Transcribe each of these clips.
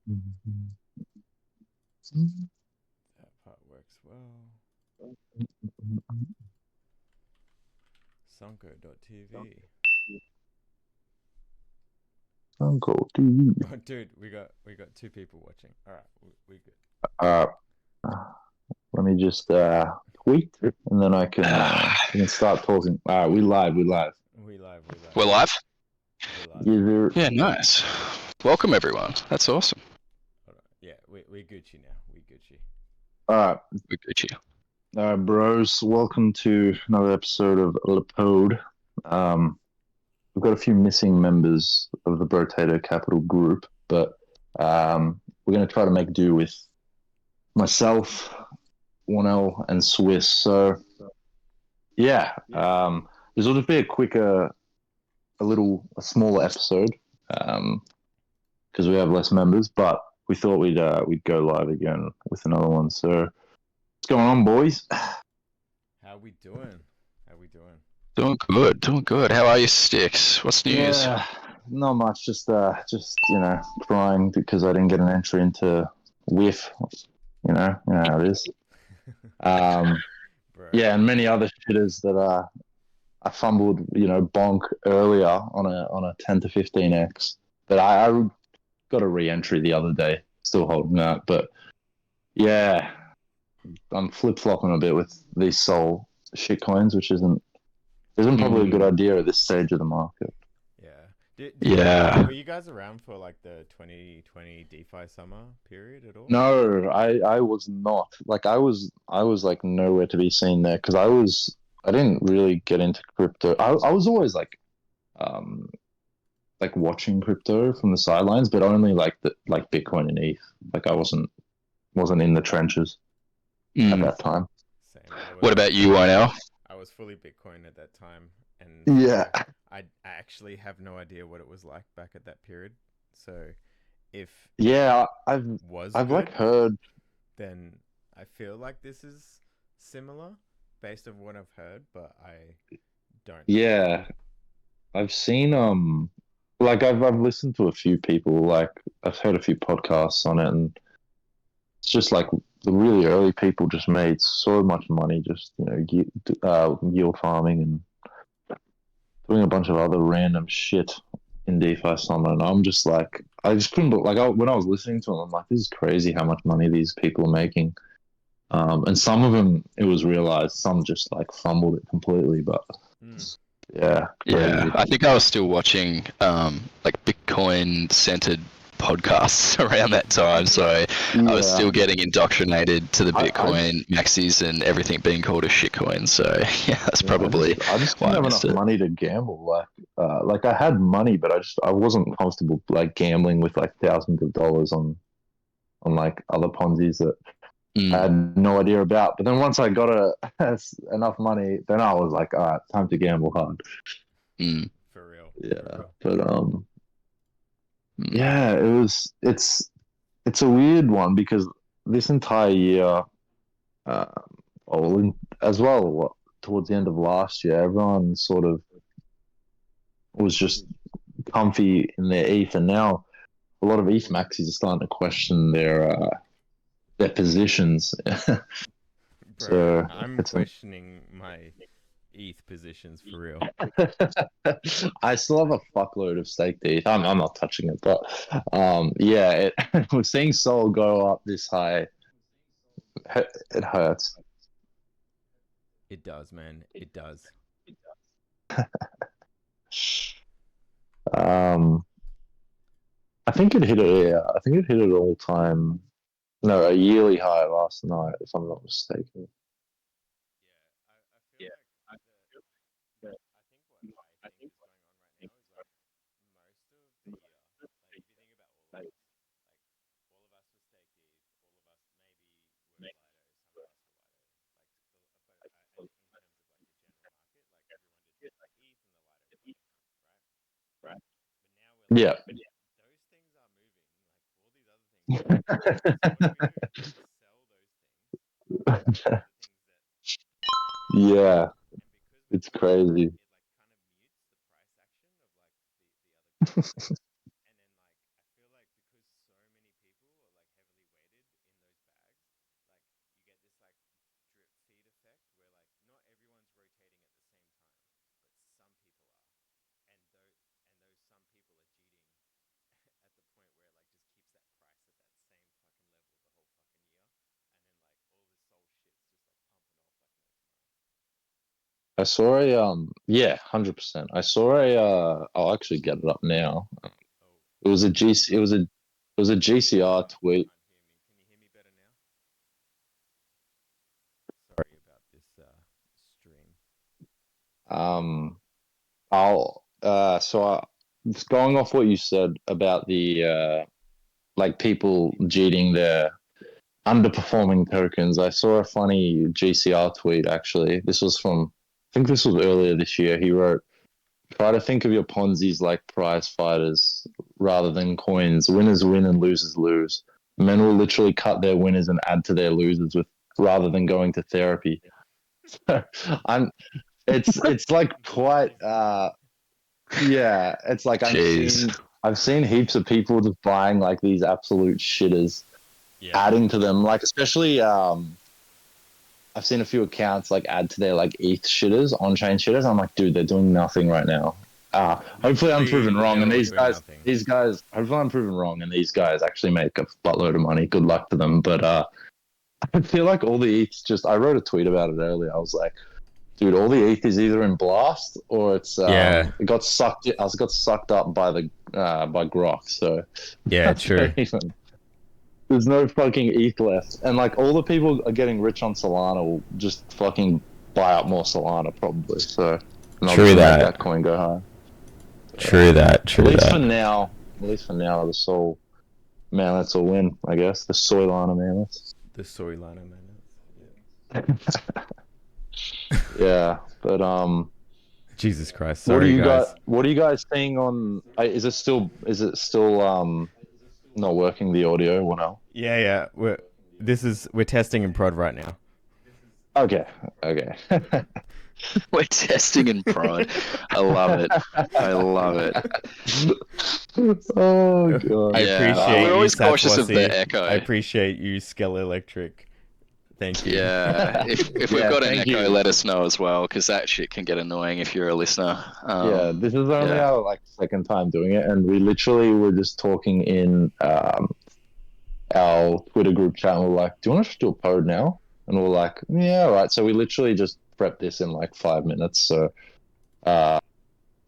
That part works well. Sunko.tv. Uncle TV. Oh, dude, we got two people watching. All right, we good. Uh, let me just tweet, and then we can start talking. All right, we live. We live. We live. We live. We're live? We live. Either Yeah, nice. Welcome, everyone. That's awesome. Hold on. Yeah, we Gucci now. We Gucci. all right, We're Gucci. bros. Welcome to another episode of Poad. We've got a few missing members of the Brotato Capital group, but we're going to try to make do with myself, 1L, and Swiss. So, yeah, this will just be a smaller episode, because we have less members. But we thought we'd go live again with another one. So, what's going on, boys? How we doing? How we doing? Doing good. Doing good. How are you, Sticks? What's news? Yeah, not much. Just crying because I didn't get an entry into Whiff. You know how it is. Bro. Yeah, and many other shitters that I fumbled, bonk earlier on a 10 to 15x. But I got a re-entry the other day, still holding that. But yeah, I'm flip flopping a bit with these Sol shitcoins, which isn't probably a good idea at this stage of the market. Yeah. Were you guys around for like the 2020 DeFi summer period at all? No, I was not. Like I was like nowhere to be seen there because I didn't really get into crypto. I was always um like watching crypto from the sidelines, but only like Bitcoin and ETH. Like I wasn't in the trenches at that time. Same. What about you, 1L? I was fully Bitcoin at that time, and Yeah. so I actually have no idea what it was like back at that period. So if I've good, like heard. then I feel like this is similar based on what I've heard, but I don't. Yeah, I've seen like I've listened to a few people, like I've heard a few podcasts on it, and it's just like the really early people just made so much money just yield farming and doing a bunch of other random shit in DeFi summer, and I'm just like I just couldn't when I was listening to them, I'm like, this is crazy how much money these people are making. And some of them it was realized, some just like fumbled it completely, but yeah, crazy. Yeah, I think I was still watching like Bitcoin centered podcasts around that time, so I was still getting indoctrinated to the Bitcoin maxis and everything being called a shitcoin. So yeah, that's probably I just why didn't I have missed enough it. money to gamble. Like I had money, but I wasn't comfortable like gambling with like thousands of dollars on like other Ponzi's that I had no idea about. But then once I got enough money, then I was like, all right, time to gamble hard. For real. Yeah, but yeah, it's a weird one because this entire year, as well, towards the end of last year, everyone sort of was just comfy in their ETH, and now a lot of ETH maxis are starting to question their positions. Bro, So I'm questioning my ETH positions for real. I still have a fuckload of staked ETH. I'm not touching it, but yeah, we're seeing Sol go up this high. It hurts. It does, man. It does. I think it hit it. Yeah, I think it hit an all-time, no, a yearly high last night, if I'm not mistaken. Yeah, I feel like I think what I think is going on right now is like most of the like if you think about all of us, like all of us were stake ETH, all of us maybe were Lido, some of us were Lido. Like, but in terms of like the general market, like everyone did like the ETH and the Lido play, right? But now we're like, Yeah. those things are moving. Like all these other things are moving. So what do we do? Do we sell those things to buy the things that Yeah, and because we it's do that, crazy. it like kind of mutes the price action of like the other coins. And then like I feel like because so many people I saw a 100%. I saw a I'll actually get it up now. Oh, It was a GC it was a GCR tweet. can't hear me. Can you hear me better now? Sorry about this stream. Um just going off what you said about the like people cheating their underperforming tokens. I saw a funny GCR tweet actually. This was from I think this was earlier this year. He wrote, try to think of your Ponzi's like prize fighters rather than coins. Winners win and losers lose. Men will literally cut their winners and add to their losers with rather than going to therapy. I'm it's like quite yeah, it's like Jeez. I've seen heaps of people just buying like these absolute shitters, Yeah. adding to them, like especially I've seen a few accounts like add to their like ETH shitters, on-chain shitters. I'm like, dude, they're doing nothing right now. Hopefully I'm proven wrong, and these guys, hopefully I'm proven wrong, and these guys actually make a buttload of money. Good luck to them. But I feel like all the ETHs just. I wrote a tweet about it earlier. I was like, dude, all the ETH is either in blast or it's it got sucked. I got sucked up by the by Grok. So yeah, true. There's no fucking ETH left, and like all the people are getting rich on Solana will just fucking buy up more Solana probably. So true that. Make that coin go high. True that. At least for now, the Sol Mammoths will win. I guess the Solana Mammoths. The Solana Mammoths. Yeah, but Jesus Christ! Sorry, guys. What are you guys seeing on? Is it still not working, the audio? What now? Yeah. We're testing in prod right now. Okay. We're testing in prod. I love it. Oh god. I appreciate we're always you, cautious of Satwasi. the echo. I appreciate you, Skell Electric. Thank you. Yeah, if we've got an echo, let us know as well, because that shit can get annoying if you're a listener. Yeah, this is only our like second time doing it, and we literally were just talking in our Twitter group chat, and we're like, "Do you want to just do a pod now?" And we're like, "Yeah, all right." So we literally just prepped this in like 5 minutes. So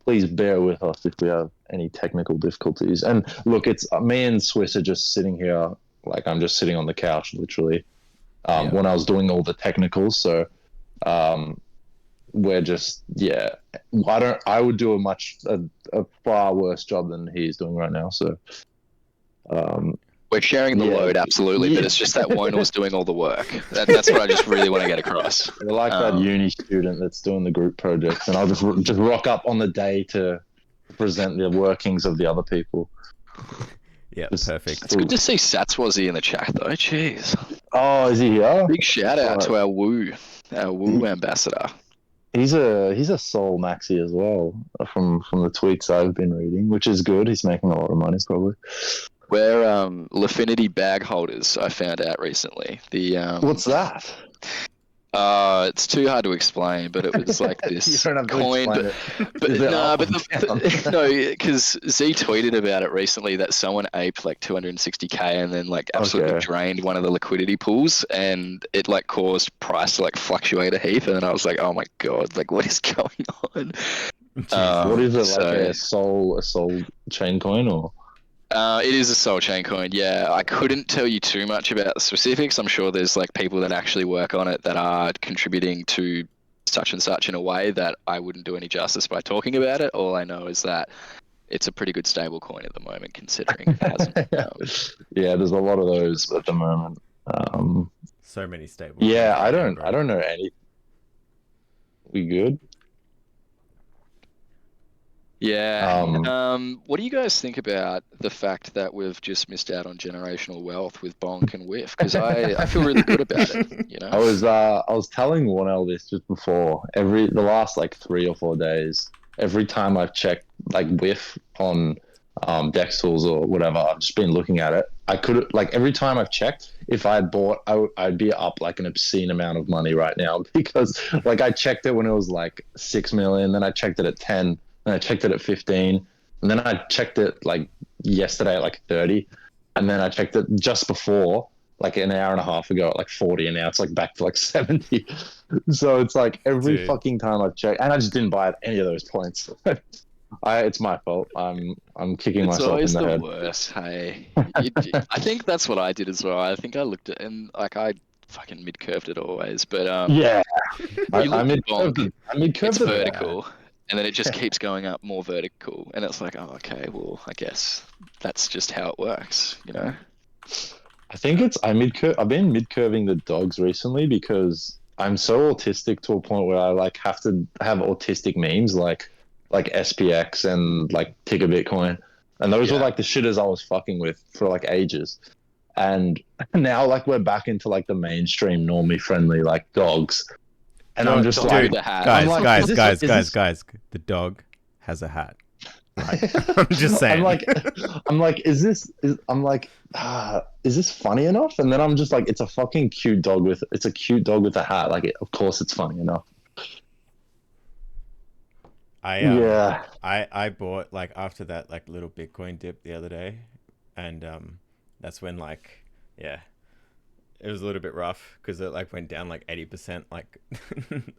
please bear with us if we have any technical difficulties. And look, it's me and Swiss are just sitting here, like I'm just sitting on the couch, literally. When I was doing all the technicals, so we're just I would do a far worse job than he's doing right now. So we're sharing the load, absolutely, but it's just that one was doing all the work. That's what I just really want to get across. We're like that uni student that's doing the group projects, and I'll just rock up on the day to present the workings of the other people. Yeah, perfect. It's good to see Satswazi in the chat, though. Jeez. Oh, is he here? Big shout out to our Woo ambassador. He's a Sol maxi as well from the tweets I've been reading, which is good. He's making a lot of money probably. We're Lifinity bag holders. I found out recently. What's that? It's too hard to explain, but it was like this you don't have to coin. Because Z tweeted about it recently that someone aped like 260k and then like absolutely drained one of the liquidity pools, and it like caused price to like fluctuate a heap. And then I was like, oh my god, like what is going on? What is it, like a Sol chain coin or? It is a Sol chain coin, yeah. I couldn't tell you too much about the specifics. I'm sure there's like people that actually work on it that are contributing to such and such in a way that I wouldn't do any justice by talking about it. All I know is that it's a pretty good stable coin at the moment, considering it hasn't. Yeah, there's a lot of those at the moment. So many stable. Yeah, I don't know any. We good? Yeah. What do you guys think about the fact that we've just missed out on generational wealth with Bonk and Whiff? Because I feel really good about it. You know. I was telling Warnell this just before. The last like 3 or 4 days, every time I've checked like Whiff on Dex Tools or whatever, I've just been looking at it. I could like every time I've checked, if I had bought, I'd be up like an obscene amount of money right now because like I checked it when it was like 6 million, then I checked it at 10. And I checked it at 15, and then I checked it like yesterday at like 30, and then I checked it just before, like an hour and a half ago at like 40, and now it's like back to like 70. So it's like every Dude. fucking time I've checked, and I just didn't buy at any of those points. It's my fault. I'm kicking It's myself in always the the head. worst. Hey, I think that's what I did as well. I think I looked at and like I fucking mid curved it always, but Yeah, you look at bonk, I mid it's curved it bad. vertical, and then it just keeps going up more vertical, and it's like, oh, okay, well, I guess that's just how it works, you know? I think it's I've been mid curving the dogs recently because I'm so autistic to a point where I like have to have autistic memes like SPX and like Ticker Bitcoin, and those were Yeah. like the shitters I was fucking with for like ages. And now like we're back into like the mainstream normie friendly like dogs, and I'm just Dog like, with the hat. guys, I'm like, guys, is this- guys, is guys, this- guys. The dog has a hat. Like, I'm just saying. I'm like, is this funny enough? And then I'm just like, it's a cute dog with a hat. Like, of course it's funny enough. Yeah. I bought like after that like little Bitcoin dip the other day, and that's when like yeah, it was a little bit rough because it like went down like 80% like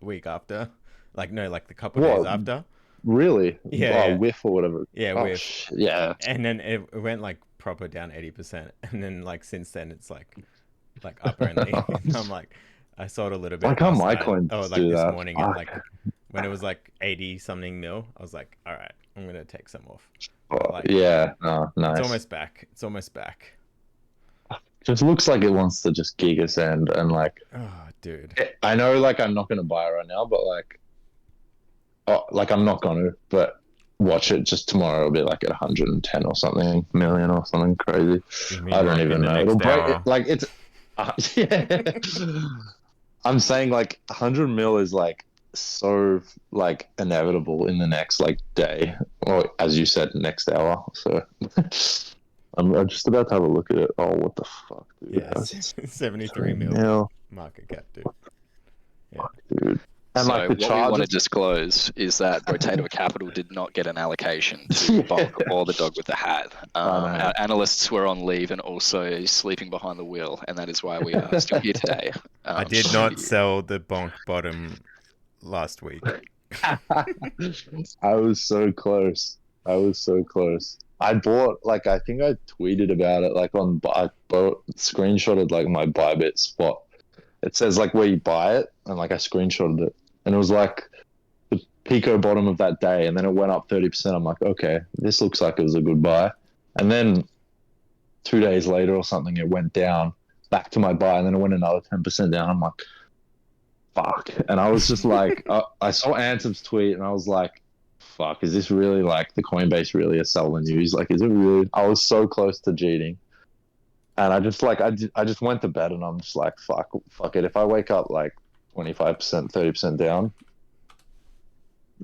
week after, like no like the couple days What? after. Really? Yeah, Whiff or whatever. yeah, Oh, with yeah. and then it went like proper down 80%, and then like since then it's like up only. And I'm like, I sold a little bit Like how last my night. coins Oh, like do this that. morning at Fuck. like when it was like 80 something mil. I was like, all right, I'm gonna take some off. Oh, But like, yeah. Oh, nice. it's almost back. It's almost back. Just looks like it wants to just gig us and like Oh, dude. I know like I'm not gonna buy it right now, but like I'm not gonna, but watch it just tomorrow. It'll be like at 110 or something million or something crazy. You mean I don't like in even the know. next It'll break hour? like it's yeah. I'm saying like 100 mil is like so like inevitable in the next like day, or as you said, next hour. So I'm just about to have a look at it. Oh, what the fuck, dude? Yes, 73 mil mil, market cap, dude. Yeah. dude. And So like the what we want to charges. disclose is that Rotator Capital did not get an allocation to bonk or the dog with the hat. Our analysts were on leave and also sleeping behind the wheel, and that is why we are still here today. I did not sell the bonk bottom last week. I was so close. I bought like I think I tweeted about it like I screenshotted like my Bybit spot. It says like where you buy it, and like I screenshotted it, and it was like the Pico bottom of that day, and then it went up 30%. I'm like, okay, this looks like it was a good buy. And then 2 days later or something, it went down back to my buy, and then it went another 10% down. I'm like, fuck. And I was just like, I saw Antim's tweet, and I was like, fuck, is this really like the Coinbase really a sell the news? Like, is it really? I was so close to cheating. And I just like I just went to bed and I'm just like fuck it. If I wake up like 25%, 30% down,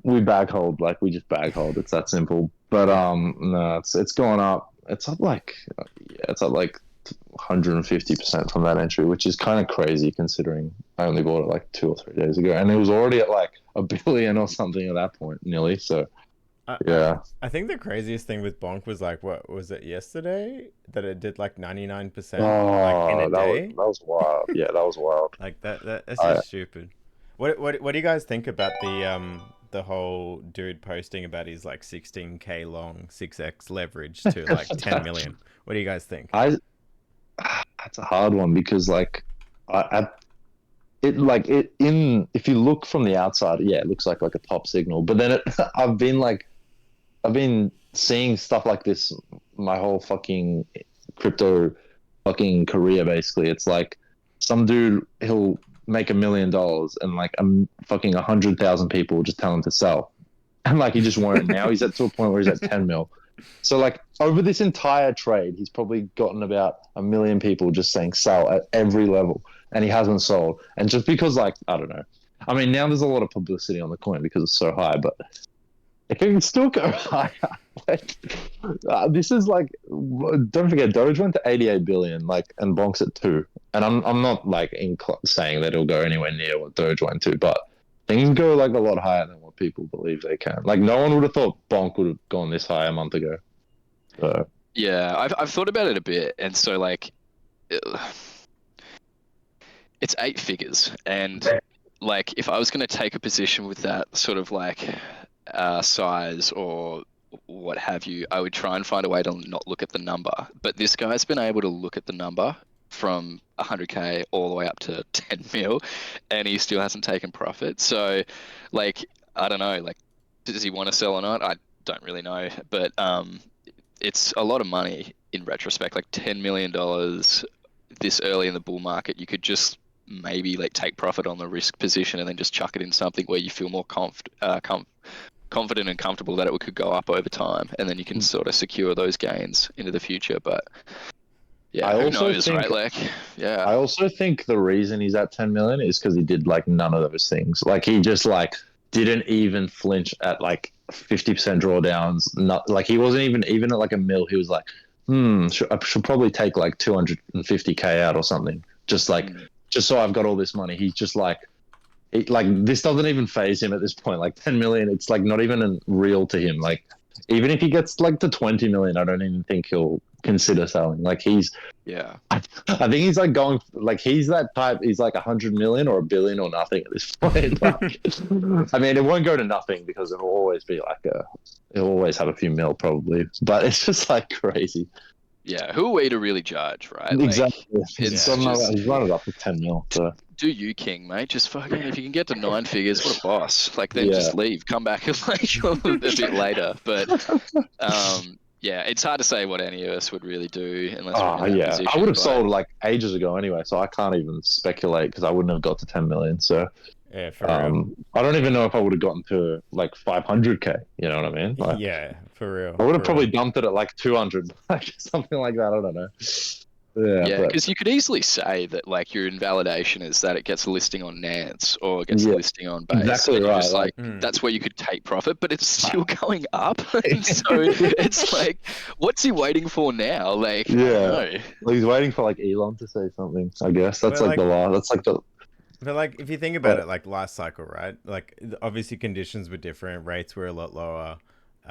we bag hold. Like we just bag hold. It's that simple. But no, it's going up. It's up like 150% from that entry, which is kind of crazy considering I only bought it like 2 or 3 days ago, and it was already at like $1 billion or something at that point, nearly. So yeah. I think the craziest thing with bonk was like, what was it yesterday that it did like 99% Oh, like in a day? that was wild. Yeah, that was wild. Like that's just stupid. What do you guys think about the whole dude posting about his like 16K long 6x leverage to like 10 million? What do you guys think? That's a hard one because like if you look from the outside, yeah, it looks like a top signal. But then I've been seeing stuff like this my whole fucking crypto fucking career. Basically, it's like some dude, he'll make $1 million and like fucking 100,000 people just tell him to sell, and like he just won't. Now he's to a point where he's at 10 mil. So like over this entire trade, he's probably gotten about 1 million people just saying sell at every level, and he hasn't sold. And just because like I don't know, I mean now there's a lot of publicity on the coin because it's so high, but if it can still go higher, like, this is like, don't forget, Doge went to 88 billion, like, and Bonk's at 2. And I'm not like saying that it'll go anywhere near what Doge went to, but things go like a lot higher than what people believe they can. Like, no one would have thought Bonk would have gone this high a month ago. So. Yeah, I've thought about it a bit, and so like, it's 8 figures, and like if I was going to take a position with that sort of like size or what have you, I would try and find a way to not look at the number. But this guy's been able to look at the number from 100k all the way up to 10 mil, and he still hasn't taken profit. So, like, I don't know, like, does he want to sell or not? I don't really know, but it's a lot of money in retrospect. Like $10 million this early in the bull market, you could just maybe like take profit on the risk position and then just chuck it in something where you feel more confident and comfortable that it could go up over time, and then you can sort of secure those gains into the future. But yeah, who knows, right? Like, yeah. I also think the reason he's at 10 million is because he did like none of those things. Like he just like didn't even flinch at like 50% drawdowns. Not like he wasn't even at like a mil. He was like, I should probably take like 250k out or something. Just like, just so I've got all this money. He's just like, this doesn't even phase him at this point. Like 10 million, it's like not even real to him. Like even if he gets like to 20 million, I don't even think he'll consider selling. Like I think he's like going like he's that type. He's like 100 million or a billion or nothing at this point. Like, I mean, it won't go to nothing because it'll always be like it'll always have a few mil probably. But it's just like crazy. Yeah, who are we to really judge, right? Exactly. Like, He's run it up to 10 mil. So. Do you, King, mate? Just fucking, if you can get to 9 figures, what a boss. Like, then just leave, come back like a bit later. But yeah, it's hard to say what any of us would really do unless we're in that position. I would have sold like ages ago anyway, so I can't even speculate because I wouldn't have got to 10 million. So yeah, for real. I don't even know if I would have gotten to like 500k. You know what I mean? Like, yeah, for real. I would have probably dumped it at like 200, like something like that. I don't know. Yeah, because you could easily say that like your invalidation is that it gets a listing on Nance or it gets a listing on Base. Exactly right. Just, like that's where you could take profit, but it's still going up. And so it's like, what's he waiting for now? Like, well, he's waiting for like Elon to say something. I guess that's like the law. That's like the. But like, if you think about it, like last cycle, right? Like, obviously conditions were different, rates were a lot lower.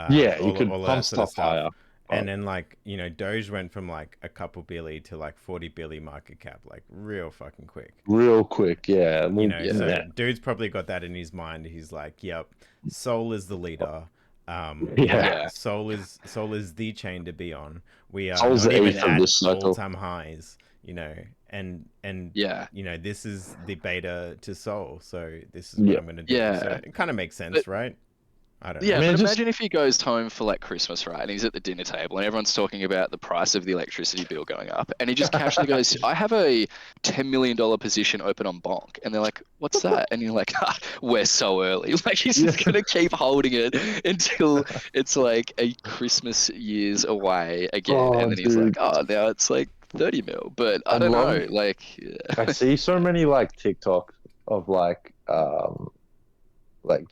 You could pump stuff higher. And then like, you know, Doge went from like a couple billy to like 40 billy market cap, like real fucking quick. Real quick, yeah. You know, so dude's probably got that in his mind. He's like, yep, Sol is the leader. Sol is the chain to be on. We are Sol's not even at all-time highs, you know, and you know, this is the beta to Sol, so this is what I'm gonna do. So it kind of makes sense, right? I don't know. Yeah, but imagine if he goes home for like Christmas, right? And he's at the dinner table and everyone's talking about the price of the electricity bill going up. And he just casually goes, I have a $10 million position open on Bonk. And they're like, what's that? And you're like, we're so early. Like, he's just going to keep holding it until it's like a Christmas years away again. And then he's like, now it's like 30 mil. But I don't know. Like, I see so many like TikToks of like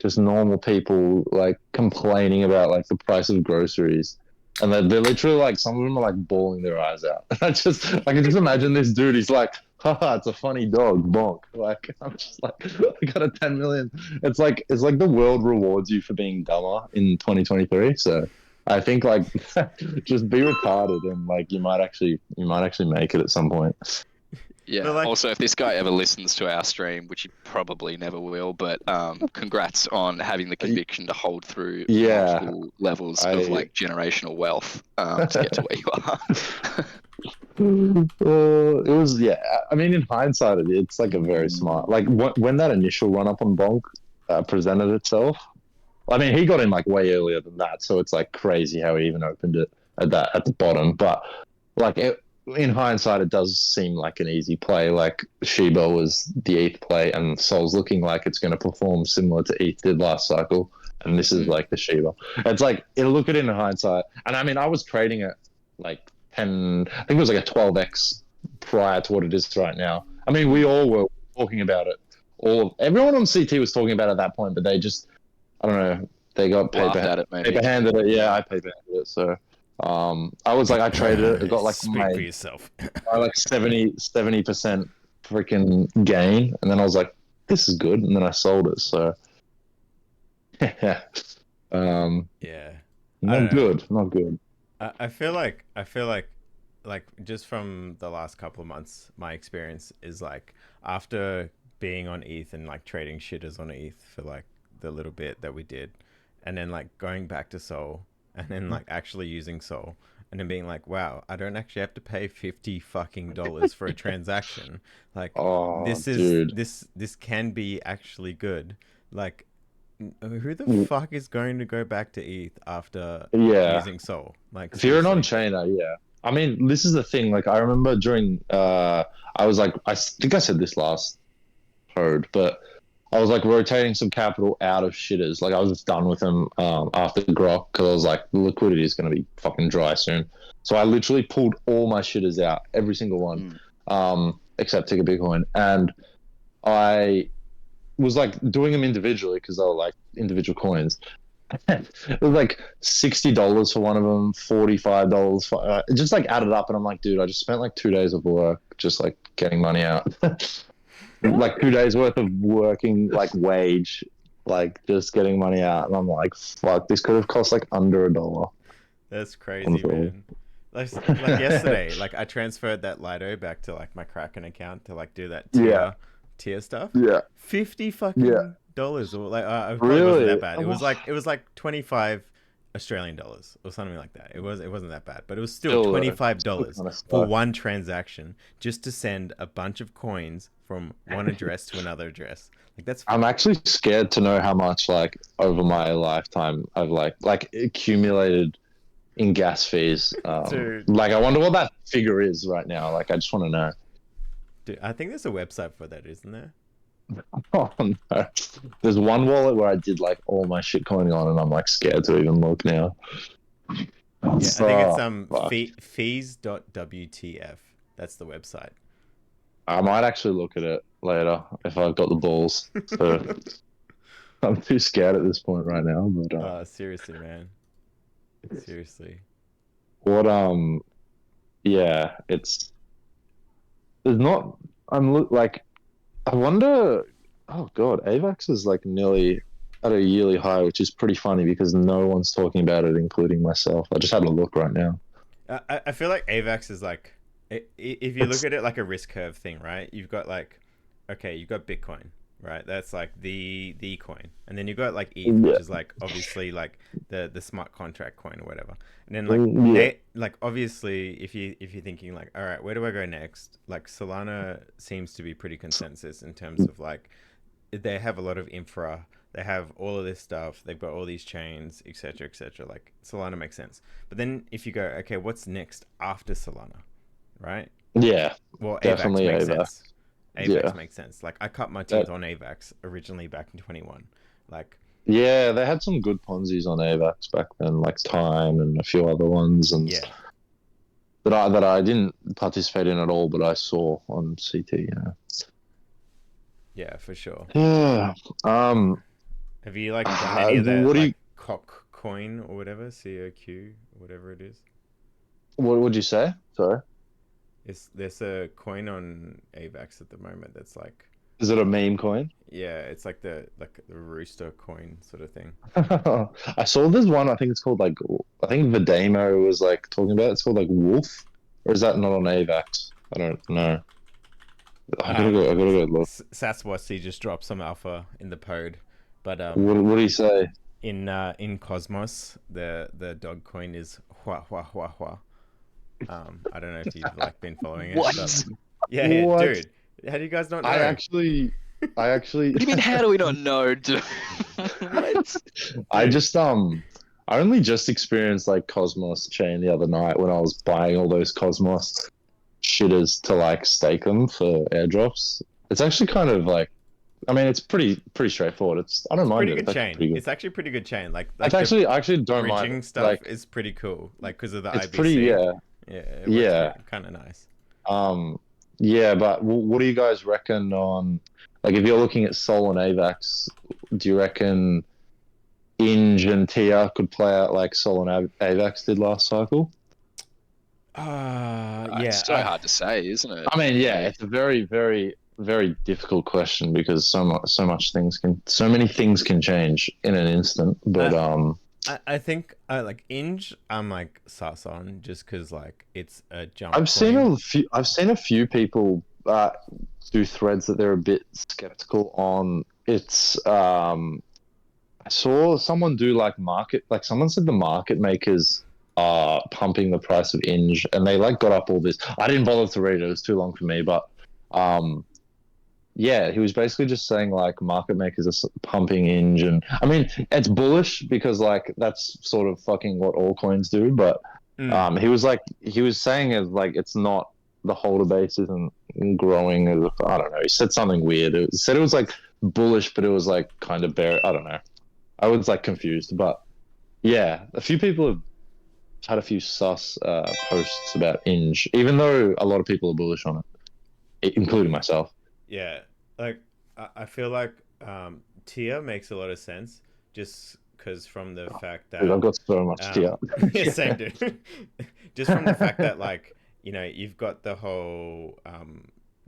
just normal people like complaining about like the price of groceries, and they're literally like, some of them are like bawling their eyes out. I can just imagine this dude. He's like, haha, it's a funny dog, bonk. Like, I'm just like, I got a 10 million. It's like the world rewards you for being dumber in 2023. So I think like just be retarded and like you might actually make it at some point. Yeah. Like, also, if this guy ever listens to our stream, which he probably never will, but congrats on having the conviction to hold through multiple levels of like generational wealth to get to where you are. It was I mean, in hindsight, it's like a very smart. Like when that initial run up on Bonk presented itself. I mean, he got in like way earlier than that, so it's like crazy how he even opened it at the bottom. But like in hindsight, it does seem like an easy play. Like Shiba was the ETH play, and Sol's looking like it's going to perform similar to ETH did last cycle, and this is like the Shiba. It's like, look at it in hindsight, and I mean, I was trading it like 10. I think it was like a 12x prior to what it is right now. I mean, we all were talking about it. Everyone on CT was talking about it at that point, but they just, I don't know, they got paper handed it. Yeah, I paper handed it. So I was like, I traded it. It got like speak for yourself. like 70% freaking gain, and then I was like, this is good, and then I sold it. So not good. I feel like just from the last couple of months, my experience is like after being on ETH and like trading shitters on ETH for like the little bit that we did, and then like going back to Sol, and then like actually using Sol, and then being like, wow, I don't actually have to pay $50 for a transaction. Like, dude. this can be actually good. Like, who the fuck is going to go back to ETH after using Sol? Like, if you're an seriously. on-chainer, yeah. I mean, this is the thing. Like, I remember during, I was like, I think I said this last Poad, but I was like rotating some capital out of shitters. Like, I was just done with them after Grok because I was like, the liquidity is going to be fucking dry soon. So I literally pulled all my shitters out, every single one, except Ticker Bitcoin. And I was like doing them individually because they were like individual coins. It was like $60 for one of them, $45 for it just like added up, and I'm like, dude, I just spent like 2 days of work just like getting money out. Like 2 days worth of working like wage, like just getting money out, and I'm like, fuck, this could have cost like under $1. That's crazy, man. Like yesterday, like I transferred that Lido back to like my Kraken account to like do that tier stuff. Yeah. $50 dollars, or like it probably wasn't that bad. It was like 25 Australian dollars or something like that. It wasn't that bad, but it was still $25 for one transaction just to send a bunch of coins from one address to another address. Like that's. I'm actually scared to know how much like over my lifetime I've like accumulated in gas fees. Like I wonder what that figure is right now. Like I just want to know. Dude, I think there's a website for that, isn't there? Oh no. There's one wallet where I did like all my shit coining on, and I'm like scared to even look now. Yeah, I think it's fees.wtf. That's the website. I might actually look at it later if I've got the balls. So I'm too scared at this point right now. But seriously, man. Seriously. What yeah, there's not. I wonder. Oh god, AVAX is like nearly at a yearly high, which is pretty funny because no one's talking about it, including myself. I just had a look right now. I feel like AVAX is like, if you look at it like a risk curve thing, right? You've got like, okay, you've got Bitcoin, right? That's like the coin, and then you've got like ETH, which is like obviously like the smart contract coin or whatever. And then like obviously if you're thinking like, all right, where do I go next? Like Solana seems to be pretty consensus in terms of like they have a lot of infra, they have all of this stuff, they've got all these chains, etc., etc. Like Solana makes sense. But then if you go, okay, what's next after Solana, right? Yeah, well, definitely AVAX makes AVAX. sense. AVAX makes sense. Like I cut my teeth on AVAX originally back in 21. Like yeah, they had some good Ponzi's on AVAX back then, like Time and a few other ones, and that I didn't participate in at all, but I saw on CT. Yeah, for sure. Yeah. Have you like done any of that cock coin or whatever, COQ or whatever it is? What would you say? Sorry. There's a coin on AVAX at the moment that's like. Is it a meme coin? Yeah, it's like the rooster coin sort of thing. I saw this one. I think it's called like. I think Vidamo was like talking about it. It's called like Wolf, or is that not on AVAX? I don't know. I gotta go look. Saswasi just dropped some alpha in the Poad, but what did he say? In Cosmos, the dog coin is hua hua hua hua. I don't know if you've like been following it. What? But, yeah, what? Dude. How do you guys not know? I actually. What do you mean? How do we not know? What? I only just experienced like Cosmos chain the other night when I was buying all those Cosmos shitters to like stake them for airdrops. It's actually kind of like, I mean, it's pretty straightforward. I don't mind it. Pretty good chain. It's actually pretty good chain. Like I actually don't mind. Bridging stuff like, is pretty cool. Like because of the it's IBC. Pretty yeah. Kind of nice. Yeah, but what do you guys reckon on, like, if you're looking at Sol and AVAX, do you reckon Inge and Tia could play out like Sol and AVAX did last cycle? Yeah. It's so hard to say, isn't it? I mean, yeah, it's a very, very, very difficult question because so many things can change in an instant. But I think like Inge, I'm like sus on just because like it's a jump. I've seen a few people do threads that they're a bit skeptical on. It's I saw someone do like someone said the market makers are pumping the price of Inge, and they like got up all this. I didn't bother to read it; it was too long for me. But yeah, he was basically just saying like market makers are pumping Inge, and I mean it's bullish because like that's sort of fucking what all coins do. But he was saying is like it's not, the holder base isn't growing. I don't know. He said something weird. He said it was like bullish, but it was like kind of bear. I don't know. I was like confused, but yeah, a few people have had a few sus posts about Inge, even though a lot of people are bullish on it, including myself. Yeah, like I feel like tier makes a lot of sense, just because from the fact that Dude, I've got so much tier. Yeah, same dude. Just from the fact that like you've got the whole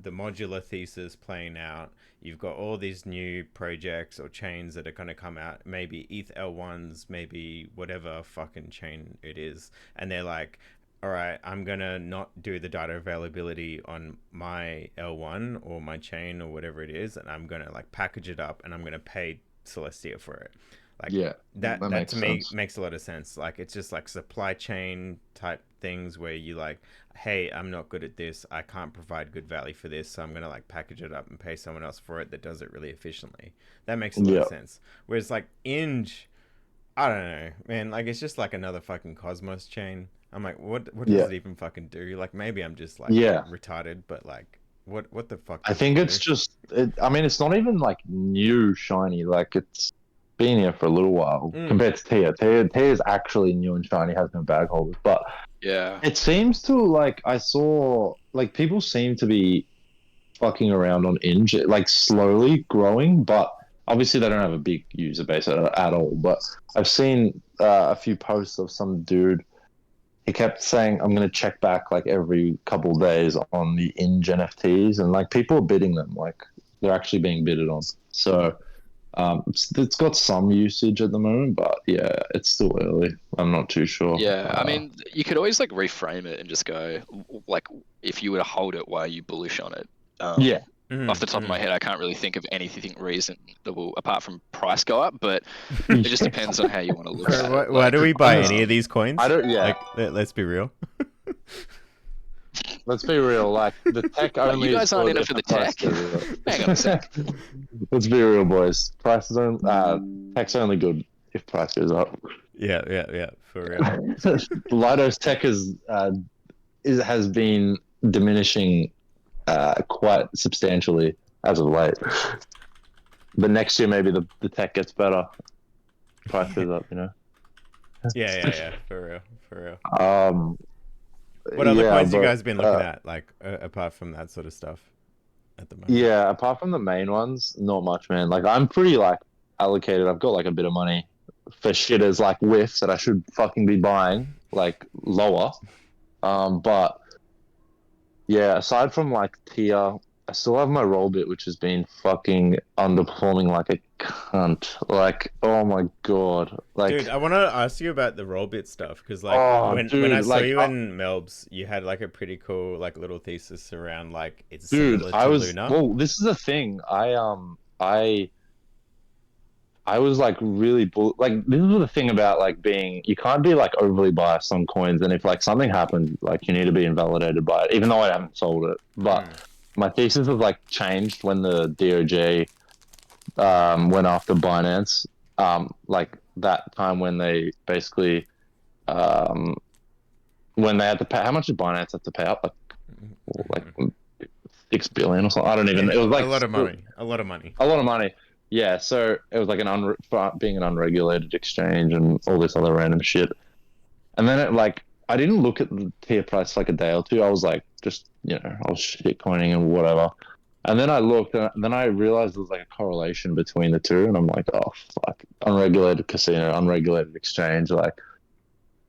the modular thesis playing out. You've got all these new projects or chains that are going to come out, maybe Eth.1s, maybe whatever fucking chain it is, and they're like, all right, I'm going to not do the data availability on my L1 or my chain or whatever it is, and I'm going to like package it up and I'm going to pay Celestia for it. Like that to me makes a lot of sense. Like it's just like supply chain type things where you like, hey, I'm not good at this, I can't provide good value for this, so I'm gonna like package it up and pay someone else for it that does it really efficiently. That makes a lot of sense. Whereas like Inge, I don't know, man, like it's just like another fucking Cosmos chain. I'm like, what does it even fucking do? Like maybe I'm just like retarded, but like what the fuck? I think it's just I mean it's not even like new shiny, like it's been here for a little while compared to Tia. Tia is actually new and shiny, has no bag holders. But yeah, it seems to like I saw like people seem to be fucking around on Inge, like slowly growing, but obviously they don't have a big user base at all. But I've seen a few posts of some dude. He kept saying, "I'm going to check back like every couple of days on the Inge NFTs," and like people are bidding them, like they're actually being bidded on. So. It's got some usage at the moment, but yeah, it's still early. I'm not too sure. Yeah, I mean, you could always like reframe it and just go like, if you were to hold it, why are you bullish on it? Yeah. Off the top of my head, I can't really think of anything reasonable apart from price go up, but it just depends on how you want to look at it. Why do we buy any of these coins? I don't. Yeah. Like, let's be real. Let's be real. Like the tech only. You guys aren't in it for the tech. Hang on a sec. Let's be real, boys. Prices only. Tech's only good if price goes up. Yeah, for real. Lido's tech has been diminishing quite substantially as of late. But next year maybe the tech gets better. Price goes up, you know. Yeah, for real. What other coins you guys been looking at, like apart from that sort of stuff at the moment? Yeah, apart from the main ones, not much, man. Like I'm pretty like allocated. I've got like a bit of money for shitters like whiffs that I should fucking be buying, like lower. But yeah, aside from like tier, I still have my roll bit, which has been fucking underperforming like a cunt. Like, oh my god. Like, dude, I want to ask you about the rollbit stuff because, like, when I saw you in Melbs, you had like a pretty cool like little thesis around like it's similar to Luna. Well, this is the thing. I was like really like this is the thing about like being, you can't be like overly biased on coins, and if like something happened, like you need to be invalidated by it, even though I haven't sold it. But my thesis has like changed when the DOJ went after Binance, like that time when they basically when they had to pay, how much did Binance have to pay up? Like 6 billion or something. I don't even. It was like a lot of money. Yeah, so it was like being an unregulated exchange and all this other random shit. And then it like I didn't look at the tier price for like a day or two. I was like just I was shitcoining and whatever. And then I looked, and then I realized there was like a correlation between the two, and I'm like, oh fuck, unregulated casino, unregulated exchange. Like,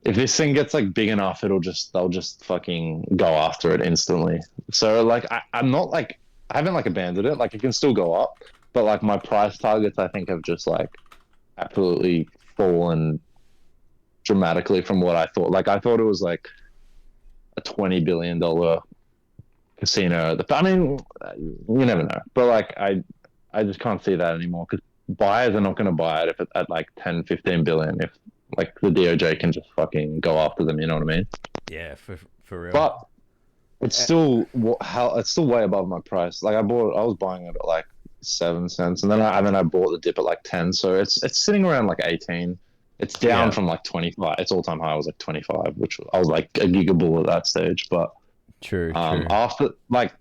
if this thing gets like big enough, they'll just fucking go after it instantly. So like, I'm not like I haven't like abandoned it. Like, it can still go up, but like my price targets, I think, have just like absolutely fallen dramatically from what I thought. Like, I thought it was like a $20 billion casino. I mean, you never know. But like, I just can't see that anymore because buyers are not going to buy it if it's at like 10, 15 billion. If like the DOJ can just fucking go after them, you know what I mean? Yeah, for real. But it's still it's still way above my price. Like I was buying it at like 7 cents, and then I bought the dip at like 10. So it's sitting around like 18. It's down from like 25. Its all time high was like 25, which I was like a gigabull at that stage. But True. after like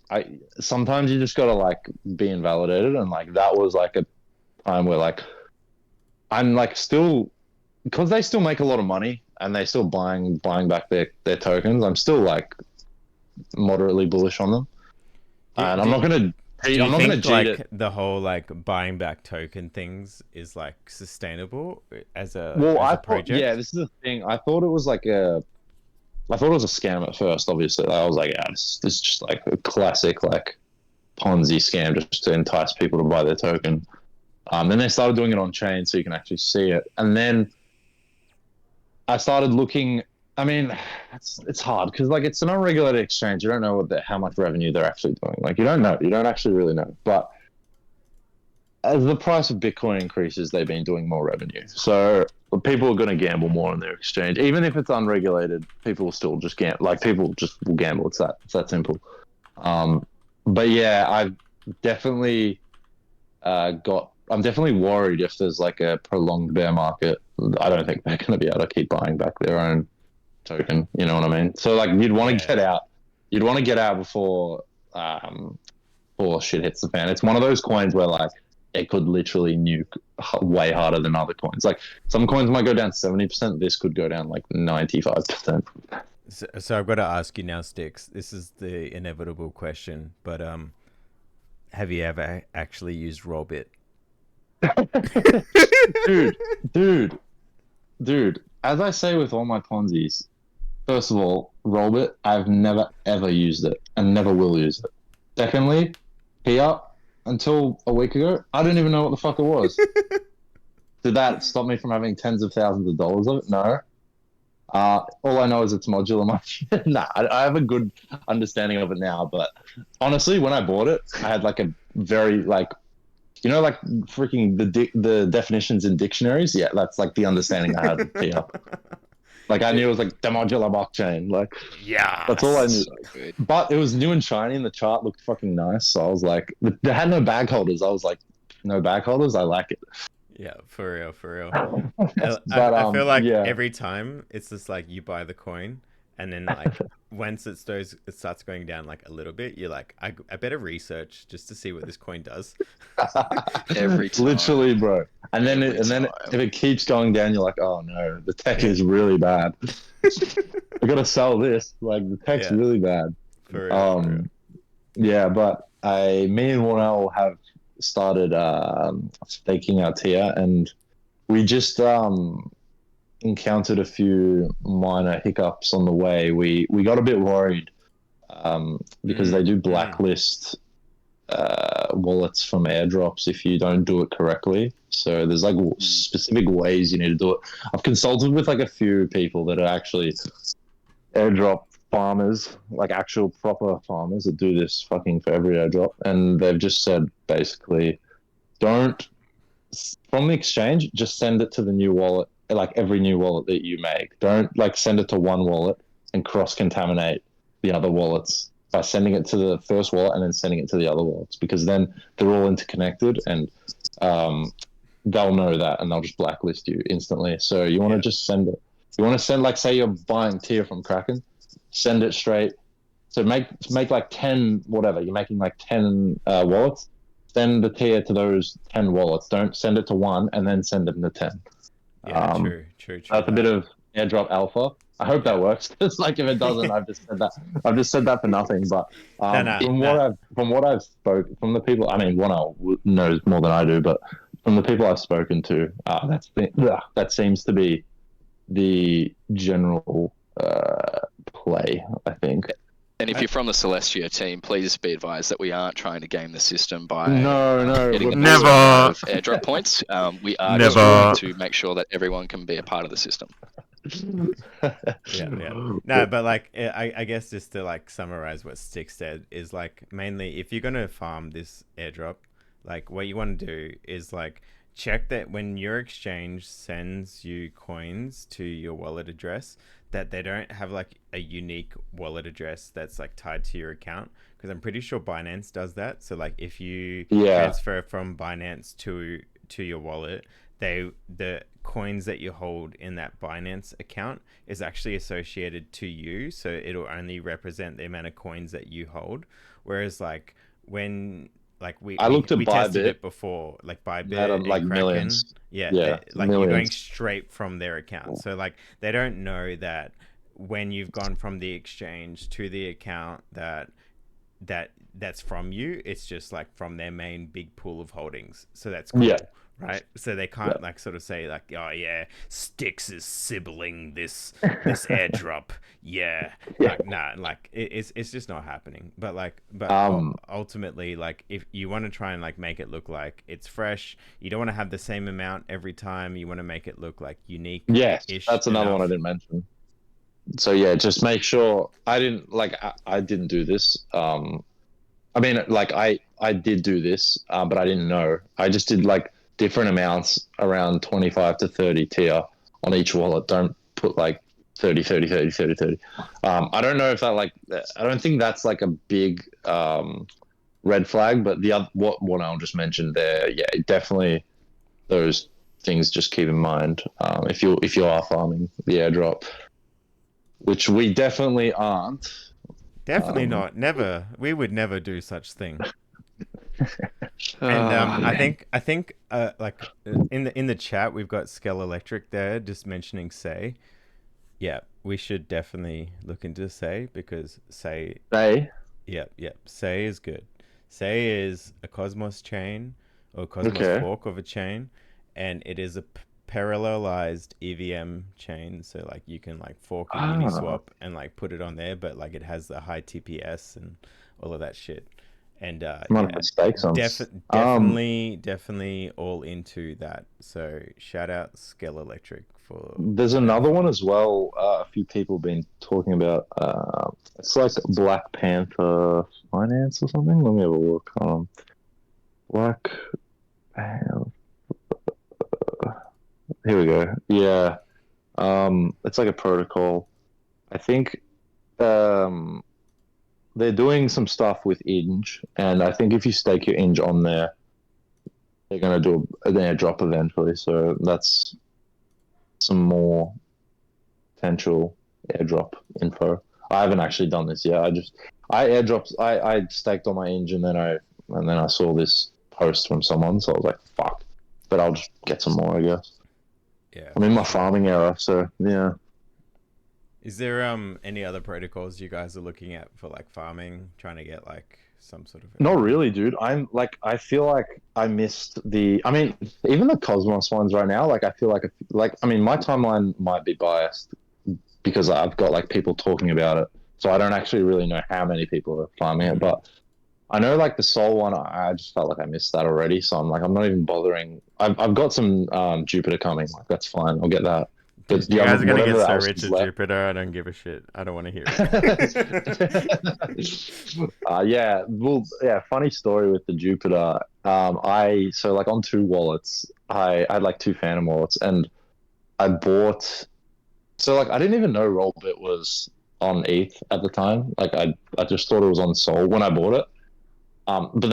sometimes you just gotta like be invalidated, and like that was like a time where like I'm like still, because they still make a lot of money and they still buying back their tokens. I'm still like moderately bullish on them, and I'm not gonna. Do you I'm not gonna think cheat like it. the whole like buying back token things is like sustainable as a project? Yeah, this is the thing. I thought it was I thought it was a scam at first. Obviously, I was like, yeah, this is just like a classic like Ponzi scam just to entice people to buy their token. Then they started doing it on chain so you can actually see it, and then I started looking. I mean, it's hard because like it's an unregulated exchange. You don't know how much revenue they're actually doing. Like you don't know. You don't actually really know. But as the price of Bitcoin increases, they've been doing more revenue. So people are going to gamble more on their exchange, even if it's unregulated. People will still just gamble. Like people just will gamble. It's that simple. But yeah, I've definitely I'm definitely worried if there's like a prolonged bear market. I don't think they're going to be able to keep buying back their own token. You know what I mean? So like you'd want to get out. You'd want to get out before shit hits the fan. It's one of those coins where like it could literally nuke way harder than other coins. Like some coins might go down 70%. This could go down like 95%. So I've got to ask you now, Sticks. This is the inevitable question, but have you ever actually used Rollbit? dude. As I say with all my Ponzi's, first of all, Rollbit, I've never ever used it and never will use it. Secondly, here until a week ago, I didn't even know what the fuck it was. Did that stop me from having tens of thousands of dollars of it? No. All I know is it's modular money. Nah, I have a good understanding of it now, but honestly, when I bought it, I had like a very like, you know, like freaking the definitions in dictionaries. Yeah, that's like the understanding I had here. Like I knew it was like the modular blockchain. Like yeah, that's all I knew. So good. But it was new and shiny, and the chart looked fucking nice. So I was like, they had no bag holders. I was like, no bag holders. I like it. Yeah, for real. But, I feel like every time it's just like you buy the coin, and then like once it starts going down like a little bit, you're like, I better research just to see what this coin does. Every time. Literally, bro. And then if it keeps going down, you're like, oh no, the tech is really bad. I gotta sell this. Like the tech's really bad. For real. Yeah, but me and Warnell have started staking our tier, and we just encountered a few minor hiccups on the way. We got a bit worried because they do blacklist wallets from airdrops if you don't do it correctly. So there's like specific ways you need to do it. I've consulted with like a few people that are actually airdrop farmers, like actual proper farmers that do this fucking for every airdrop, and they've just said basically, don't from the exchange, just send it to the new wallet, like every new wallet that you make. Don't like send it to one wallet and cross-contaminate the other wallets by sending it to the first wallet and then sending it to the other wallets, because then they're all interconnected, and they'll know that and they'll just blacklist you instantly. So you want to just send it. You want to send, like, say you're buying tier from Kraken, send it straight. So make like 10, whatever, you're making like 10 wallets, send the tier to those 10 wallets. Don't send it to one and then send it to 10. Yeah, true. That's a bit of airdrop alpha. I hope that works. It's like, if it doesn't, I've just said that for nothing. But from what I've spoken, from the people, I mean, one knows more than I do, but from the people I've spoken to, that seems to be the general play, I think. And if you're from the Celestia team, please be advised that we aren't trying to game the system by getting the never of airdrop points. We are just trying to make sure that everyone can be a part of the system. Yeah. No, but like I guess just to like summarize what Stick said is like mainly if you're gonna farm this airdrop, like what you want to do is like check that when your exchange sends you coins to your wallet address, that they don't have like a unique wallet address that's like tied to your account, because I'm pretty sure Binance does that. So like if you Yeah. transfer from Binance to your wallet, the coins that you hold in that Binance account is actually associated to you, so it'll only represent the amount of coins that you hold. Whereas like when like we I we, looked at we tested Bybit. it before, like They had Bybit and like Kraken, millions. yeah, Yeah, they like you're going millions. straight from their account. So like they don't know that when you've gone from the exchange to the account that's from you, it's just like from their main big pool of holdings. So that's Yeah, cool, right? So they yeah. can't like sort of say like, oh yeah, Styx is sibling this airdrop. Yeah, Yeah. like nah, like it's just not happening. But like, but Um, ultimately, like if you want to try and like make it look like it's fresh, you don't want to have the same amount every time. You want to make it look like unique yes, ish that's another one I enough. didn't mention. So yeah, just make sure I didn't like I didn't do this. I mean, like I did do this, but I didn't know. I just did like different amounts around 25 to 30 tier on each wallet. Don't put like 30, 30, 30, 30, 30. I don't know if that like I don't think that's like a big red flag, but the other what I'll just mention there, yeah, definitely those things just keep in mind if you are farming the airdrop, which we definitely aren't. Definitely Um, not. Never. We would never do such thing. And Uh, I think like in the chat we've got Skell Electric there just mentioning Say. Yeah, we should definitely look into Say, because Say, they yep, Say is good. Say is a Cosmos chain or Cosmos okay. fork of a chain, and it is a parallelized EVM chain. So like you can like fork a Ah, Uniswap and like put it on there, but like it has the high TPS and all of that shit. And not a yeah, mistake, definitely all into that. So shout out Scale Electric There's for that another one farm. as well. A few people been talking about. It's like Black Panther Finance or something. Let me have a look. Black. Panther. Here we go. Yeah. It's like a protocol. I think. Um, they're doing some stuff with Inge, and I think if you stake your Inge on there, they're gonna do an airdrop eventually. So that's some more potential airdrop info. I haven't actually done this yet. I airdropped I staked on my engine, and then I saw this post from someone, so I was like, fuck. But I'll just get some more, I guess. Yeah, I'm in for my sure. farming era, so yeah. Is there any other protocols you guys are looking at for like farming, trying to get like some sort of Not airdrop? really, dude. I feel like I missed I mean, even the Cosmos ones right now, like I feel like I mean my timeline might be biased because I've got like people talking about it. So I don't actually really know how many people are farming it, Mm-hmm. but I know like the Soul one, I just felt like I missed that already. So I'm like, I'm not even bothering. I've got some Jupiter coming. Like that's fine. I'll get that. But Dude, the you other guys are gonna get whatever so else rich is at left. Jupiter. I don't give a shit. I don't want to hear Yeah. Well, yeah. Funny story with the Jupiter. I so like on two wallets. I had like two Phantom wallets, and I bought. So like I didn't even know Rollbit was on ETH at the time. Like I just thought it was on Sol when I bought it. But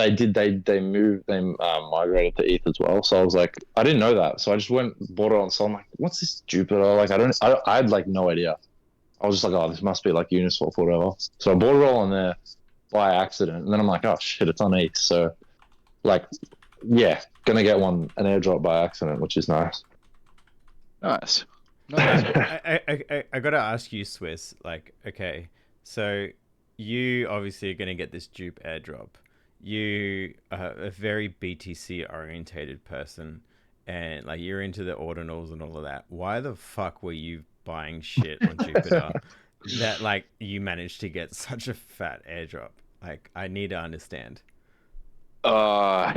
they moved migrated to ETH as well. So I was like I didn't know that. So I just went bought it on Sol. I'm like, what's this Jupiter? Like I had like no idea. I was just like, oh, this must be like Uniswap or whatever. So I bought it all on there by accident, and then I'm like, oh shit, it's on ETH. So like yeah, gonna get an airdrop by accident, which is nice. nice. Now, Nice. I gotta ask you, Swiss. Like, okay, so you obviously are gonna get this dupe airdrop. You are a very BTC orientated person, and like you're into the ordinals and all of that. Why the fuck were you buying shit on Jupiter that like you managed to get such a fat airdrop? Like, I need to understand. Uh,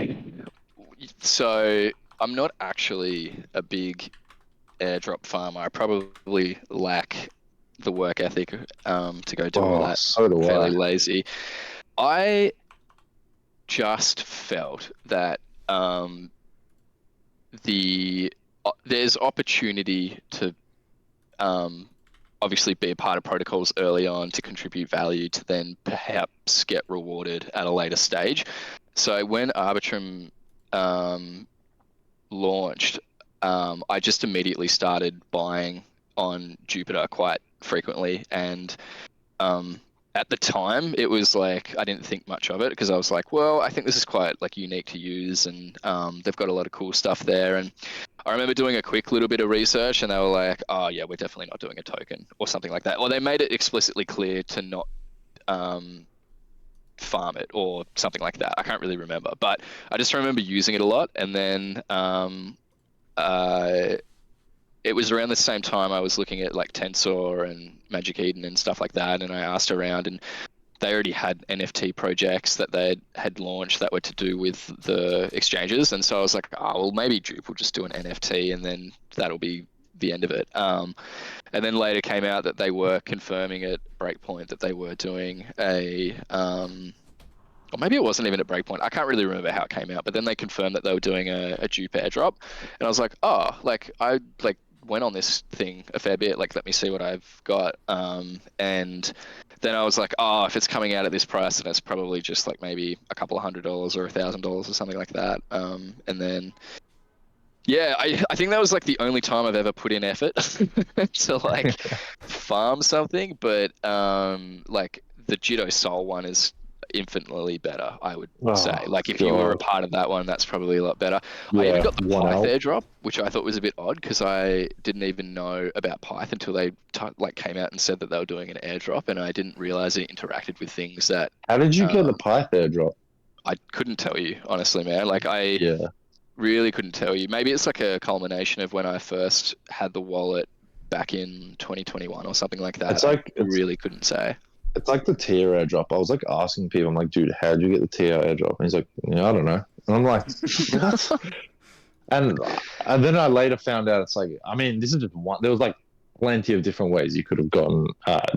so I'm not actually a big airdrop farmer. I probably lack the work ethic to go do all that. So do Fairly I. lazy. I just felt that there's opportunity to obviously be a part of protocols early on to contribute value to then perhaps get rewarded at a later stage. So when Arbitrum launched, I just immediately started buying on Jupiter quite frequently, and at the time it was like I didn't think much of it because I was like, well, I think this is quite like unique to use, and they've got a lot of cool stuff there. And I remember doing a quick little bit of research, and they were like, oh yeah, we're definitely not doing a token or something like that, or they made it explicitly clear to not farm it or something like that. I can't really remember, but I just remember using it a lot. And then it was around the same time I was looking at like Tensor and Magic Eden and stuff like that, and I asked around, and they already had NFT projects that they had launched that were to do with the exchanges. And so I was like, oh, well, maybe Jupe will just do an NFT and then that'll be the end of it. And then later came out that they were confirming at Breakpoint that they were doing or maybe it wasn't even at Breakpoint. I can't really remember how it came out, but then they confirmed that they were doing a Jupe airdrop. And I was like, oh, like I like went on this thing a fair bit, like let me see what I've got. And then I was like, oh, if it's coming out at this price, then it's probably just like maybe a couple of $100 or $1,000 or something like that. And then yeah, I think that was like the only time I've ever put in effort to like farm something, but like the Jitto Soul one is infinitely better, I would say. Like if you were a part of that one, that's probably a lot better. I even got the Pyth airdrop, which I thought was a bit odd because I didn't even know about Pyth until they like came out and said that they were doing an airdrop, and I didn't realize it interacted with things that. How did you get the Pyth airdrop? I couldn't tell you, honestly, man. Like I really couldn't tell you. Maybe it's like a culmination of when I first had the wallet back in 2021 or something like that. I really couldn't say. It's like the tier airdrop. I was like asking people, I'm like, dude, how did you get the tier airdrop? And he's like, yeah, I don't know. And I'm like, what? and then I later found out it's like, I mean, this is just one. There was like plenty of different ways you could have gotten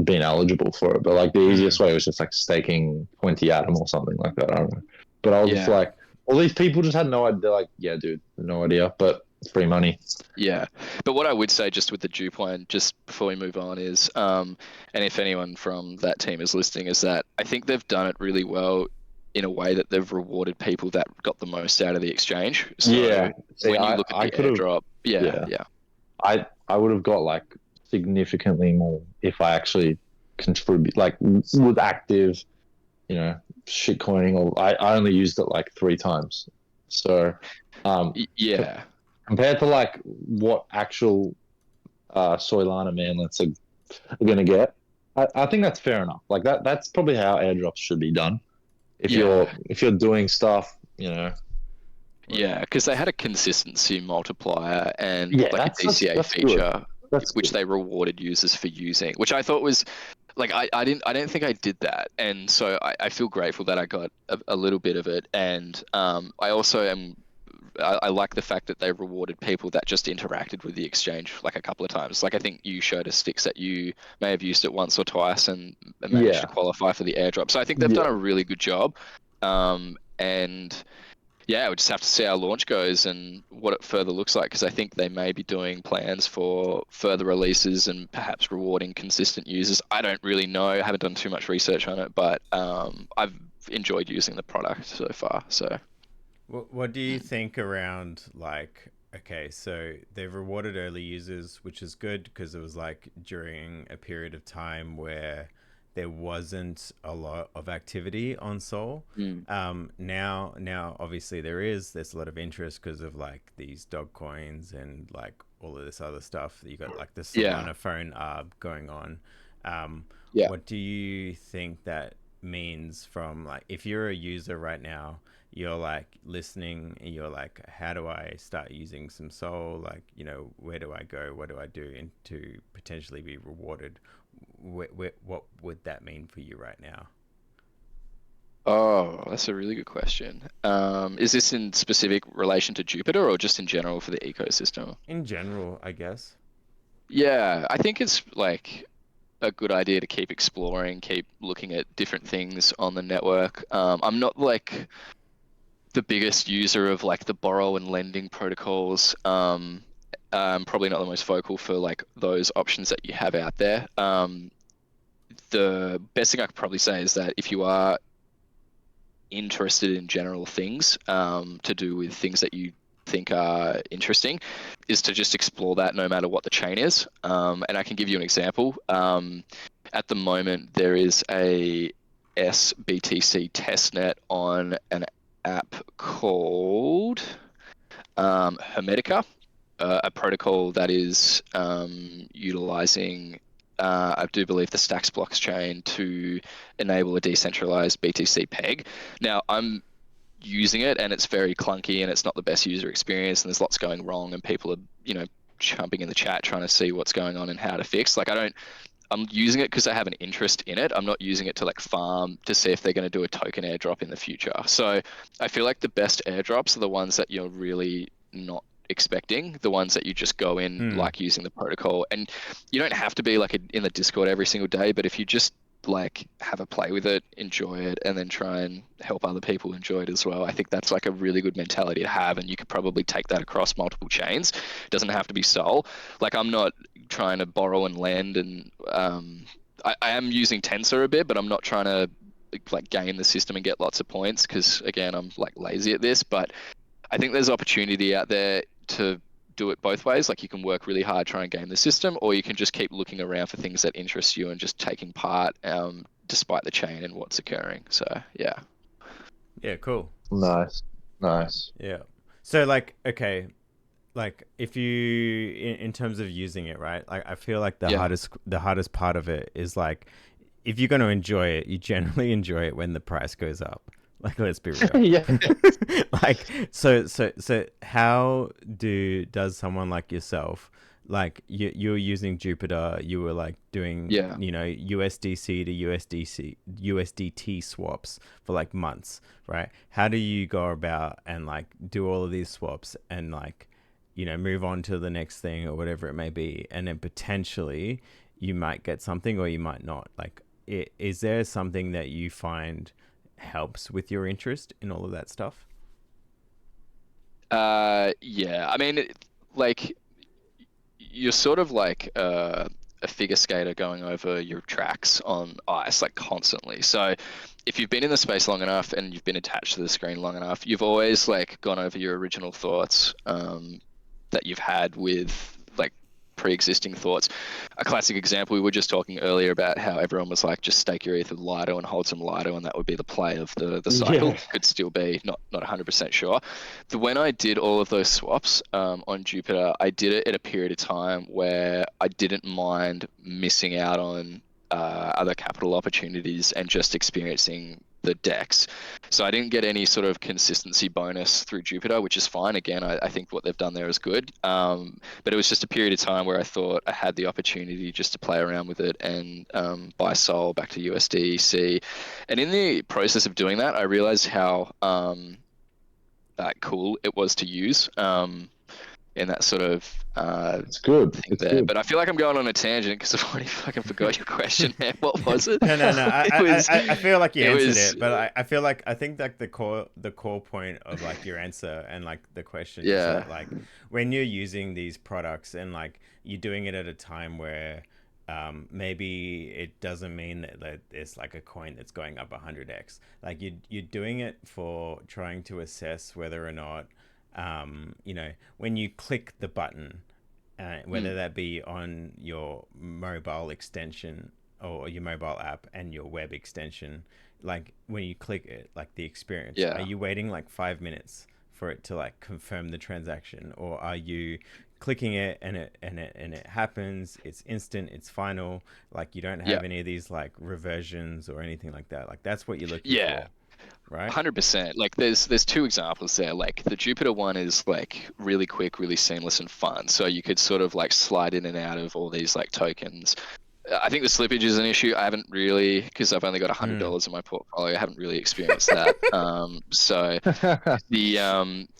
been eligible for it, but like the easiest way was just like staking 20 Atom or something like that. I don't know. But I was just like, all these people just had no idea. They're like, yeah, dude, no idea, but it's free money. Yeah. But what I would say just with the Jupe one, just before we move on is, and if anyone from that team is listening, is that I think they've done it really well in a way that they've rewarded people that got the most out of the exchange. So See, when you look at the airdrop, I would have got like significantly more if I actually contribute, like was active, you know, shitcoining, or I only used it like 3 times. So, compared to like what actual Solana manlets are going to get, I think that's fair enough. Like that's probably how airdrops should be done. If you're doing stuff, you know. Yeah, because they had a consistency multiplier and like a DCA feature, which they rewarded users for using, which I thought was like I didn't think I did that, and so I feel grateful that I got a little bit of it, and I also am. I like the fact that they rewarded people that just interacted with the exchange like a couple of times. Like I think you showed us sticks that you may have used it once or twice and managed to qualify for the airdrop. So I think they've done a really good job. And yeah, we just have to see how launch goes and what it further looks like, because I think they may be doing plans for further releases and perhaps rewarding consistent users. I don't really know. I haven't done too much research on it, but I've enjoyed using the product so far. So. What do you think around like, okay, so they've rewarded early users, which is good because it was like during a period of time where there wasn't a lot of activity on Sol. Now obviously there's a lot of interest because of like these dog coins and like all of this other stuff. You got like the Solana phone arb going on. What do you think that means from like, if you're a user right now, you're like listening and you're like, how do I start using some Sol? Like, you know, where do I go? What do I do to potentially be rewarded? What would that mean for you right now? Oh, that's a really good question. Is this in specific relation to Jupiter or just in general for the ecosystem? In general, I guess. Yeah, I think it's like a good idea to keep exploring, keep looking at different things on the network. I'm not like the biggest user of like the borrow and lending protocols. Probably not the most vocal for like those options that you have out there. The best thing I could probably say is that if you are interested in general things to do with things that you think are interesting, is to just explore that no matter what the chain is. And I can give you an example. At the moment, there is a SBTC testnet on an app called Hermetica, a protocol that is utilizing, I do believe, the Stacks blockchain to enable a decentralized BTC peg. Now, I'm using it and it's very clunky and it's not the best user experience and there's lots going wrong and people are, jumping in the chat trying to see what's going on and how to fix. Like, I'm using it because I have an interest in it. I'm not using it to like farm to see if they're going to do a token airdrop in the future. So I feel like the best airdrops are the ones that you're really not expecting, the ones that you just go in like using the protocol. And you don't have to be like in the Discord every single day, but if you just like have a play with it, enjoy it, and then try and help other people enjoy it as well, I think that's like a really good mentality to have, and you could probably take that across multiple chains. It doesn't have to be Sol. Like, I'm not trying to borrow and lend, and I am using Tensor a bit, but I'm not trying to like game the system and get lots of points because again, I'm like lazy at this. But I think there's opportunity out there to do it both ways. Like, you can work really hard trying to game the system, or you can just keep looking around for things that interest you and just taking part despite the chain and what's occurring. So yeah. Yeah, cool. Nice. Yeah. So like, okay, like if you in terms of using it, right? Like, I feel like the hardest part of it is like, if you're going to enjoy it, you generally enjoy it when the price goes up. Like, let's be real. Yeah. Like, so how does someone like yourself, like you're using Jupiter, you were like doing USDC to USDT swaps for like months, right? How do you go about and like do all of these swaps and like, move on to the next thing or whatever it may be, and then potentially you might get something or you might not? Like, is there something that you find helps with your interest in all of that stuff? Yeah, I mean, like, you're sort of like a figure skater going over your tracks on ice, like, constantly. So if you've been in the space long enough and you've been attached to the screen long enough, you've always like gone over your original thoughts that you've had with like pre-existing thoughts. A classic example, we were just talking earlier about how everyone was like, just stake your ETH with Lido and hold some Lido, and that would be the play of the cycle. Could still be not 100% sure. When I did all of those swaps on Jupiter, I did it at a period of time where I didn't mind missing out on other capital opportunities and just experiencing the DEX. So I didn't get any sort of consistency bonus through Jupiter, which is fine. Again, I think what they've done there is good. But it was just a period of time where I thought I had the opportunity just to play around with it and buy Sol back to USDC. And in the process of doing that, I realized how cool it was to use. In that sort of it's good. thing there. Good. But I feel like I'm going on a tangent because I've already fucking forgot your question there. What was it? No. I feel like you answered it, but I think that the core point of like your answer and like the question is that like when you're using these products and like you're doing it at a time where maybe it doesn't mean that it's like a coin that's going up 100x. Like, you're doing it for trying to assess whether or not when you click the button, whether that be on your mobile extension or your mobile app and your web extension, like when you click it, like the experience, are you waiting like 5 minutes for it to like confirm the transaction, or are you clicking it and it happens, it's instant, it's final, like you don't have any of these like reversions or anything like that? Like, that's what you're looking for. Right. 100%. Like, there's two examples there. Like, the Jupiter one is like really quick, really seamless and fun. So you could sort of like slide in and out of all these like tokens I think the slippage is an issue. I haven't really, because I've only got $100 in my portfolio. I haven't really experienced that. So the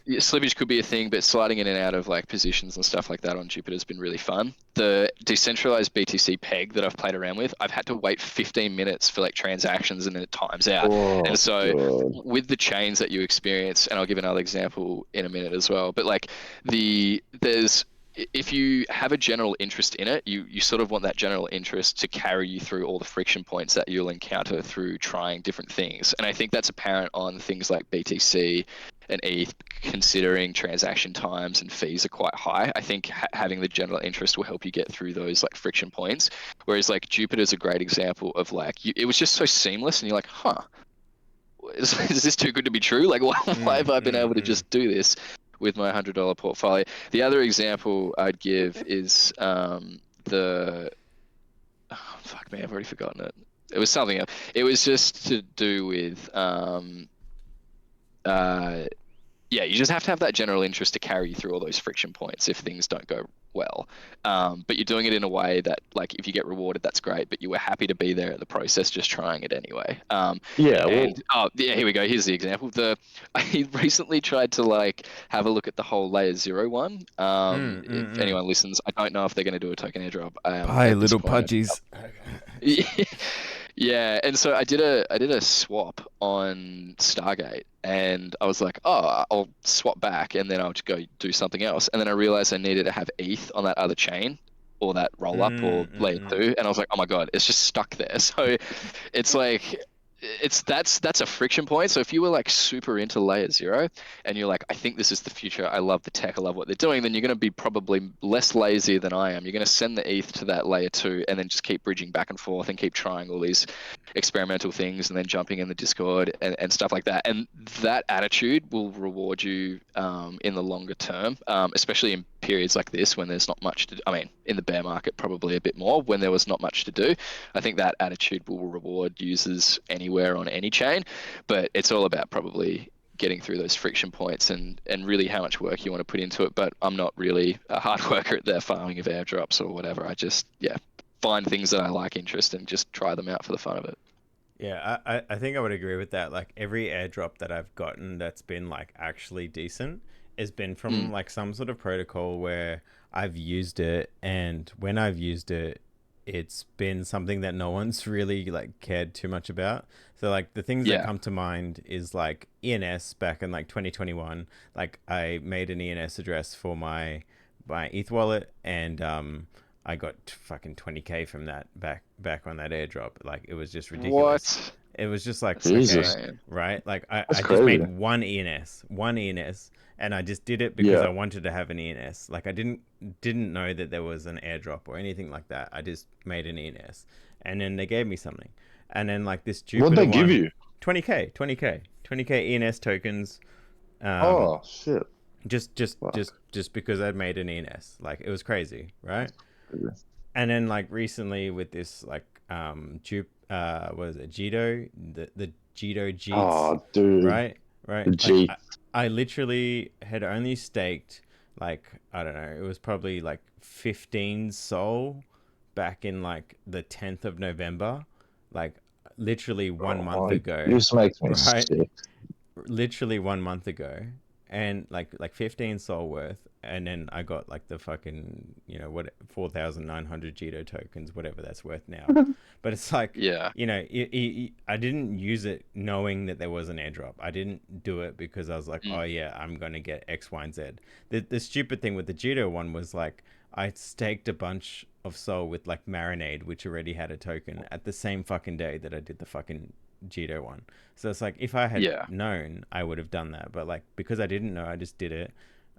slippage could be a thing, but sliding in and out of like positions and stuff like that on Jupiter has been really fun. The decentralized BTC peg that I've played around with, I've had to wait 15 minutes for like transactions and then it times out. And so God. with the chains that you experience, and I'll give another example in a minute as well, but like there's if you have a general interest in it, you sort of want that general interest to carry you through all the friction points that you'll encounter through trying different things. And I think that's apparent on things like BTC and ETH, considering transaction times and fees are quite high. I think having the general interest will help you get through those like friction points. Whereas like Jupiter's a great example of like, it was just so seamless and you're like, huh, is this too good to be true? Like, why have I been able to just do this with my $100 portfolio? The other example I'd give is the fuck man, I've already forgotten it. It was something else. It was just to do with yeah, you just have to have that general interest to carry you through all those friction points if things don't go well. But you're doing it in a way that, like, if you get rewarded, that's great. But you were happy to be there at the process, just trying it anyway. Yeah. And yeah, here we go. Here's the example. I recently tried to like have a look at the whole layer 0 one. If anyone listens, I don't know if they're going to do a token airdrop. Bye, At this little point. pudgies. Yeah, and so I did a swap on Stargate, and I was like, oh, I'll swap back, and then I'll just go do something else. And then I realized I needed to have ETH on that other chain, or that roll up, or layer 2, and I was like, oh my god, it's just stuck there. So it's like that's a friction point. So if you were like super into layer 0 and you're like, I think this is the future, I love the tech, I love what they're doing, then you're going to be probably less lazy than I am. You're going to send the ETH to that layer 2 and then just keep bridging back and forth and keep trying all these experimental things and then jumping in the Discord and stuff like that. And that attitude will reward you in the longer term, especially in periods like this when there's not much to do. I mean, in the bear market, probably a bit more when there was not much to do. I think that attitude will reward users anywhere on any chain, but it's all about probably getting through those friction points and really how much work you want to put into it. But I'm not really a hard worker at the farming of airdrops or whatever. I just, find things that I like interest and just try them out for the fun of it. Yeah, I think I would agree with that. Like every airdrop that I've gotten that's been like actually decent has been from like some sort of protocol where I've used it, and when I've used it, it's been something that no one's really like cared too much about. So like the things that come to mind is like ENS back in like 2021. Like I made an ENS address for my ETH wallet, and I got fucking 20k from that back on that airdrop. Like it was just ridiculous. What? It was just like, Jesus. okay, right? Like I That's just crazy. made one ENS, and I just did it because I wanted to have an ENS. Like I didn't know that there was an airdrop or anything like that. I just made an ENS, and then they gave me something, and then like this Jupiter What'd they give you? 20k ENS tokens. Oh shit! Just because I'd made an ENS. Like it was crazy, right? And then like recently with this like what is it, Jito, the Jito Jeets, Oh dude, right the Jeets. like, I literally had only staked like, I don't know, it was probably like 15 Sol back in like the 10th of November, like literally 1 month ago. This makes me right? sick. Literally 1 month ago, and like 15 Sol worth, and then I got like the fucking, you know, what, 4,900 Jito tokens, whatever that's worth now. But it's like, you know, I didn't use it knowing that there was an airdrop. I didn't do it because I was like, oh yeah, I'm gonna get X, Y, and Z. The stupid thing with the Jito one was like, I staked a bunch of Sol with like Marinade, which already had a token, at the same fucking day that I did the fucking Jito one. So it's like, if I had known, I would have done that. But like, because I didn't know, I just did it.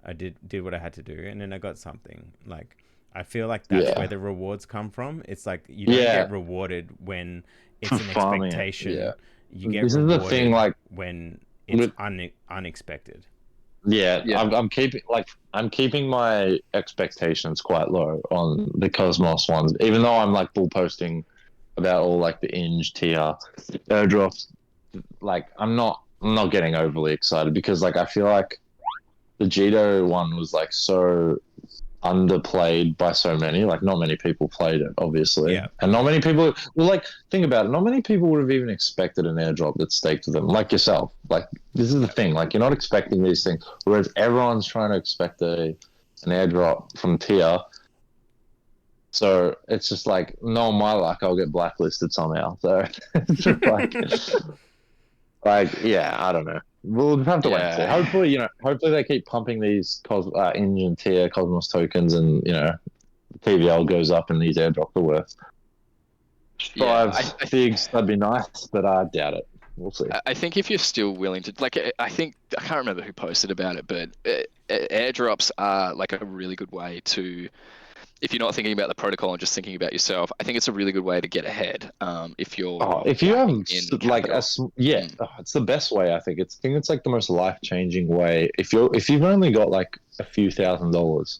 I did what I had to do, and then I got something. Like, I feel like that's where the rewards come from. It's like you don't get rewarded when it's an expectation. You get this rewarded is the thing, like when it's unexpected. I'm keeping my expectations quite low on the Cosmos ones, even though I'm like bull posting about all like the Inge tier airdrops. Like I'm not getting overly excited because like I feel like the Jito one was like so underplayed by so many. Like, not many people played it, obviously. Yeah. And not many people, well, like, think about it. Not many people would have even expected an airdrop that's staked to them, like yourself. Like, this is the thing. Like, you're not expecting these things, whereas everyone's trying to expect an airdrop from tier. So it's just like, no, my luck, I'll get blacklisted somehow. So it's just like, yeah, I don't know. We'll have to wait and see. Hopefully they keep pumping these engine tier Cosmos tokens, and TVL goes up and these airdrops are worth five figs. That'd be nice, but I doubt it. We'll see. I think if you're still willing to, like, I can't remember who posted about it, but airdrops are like a really good way to, if you're not thinking about the protocol and just thinking about yourself, I think it's a really good way to get ahead. If you have it's the best way. I think it's like the most life-changing way. If you've only got like a few $1,000s,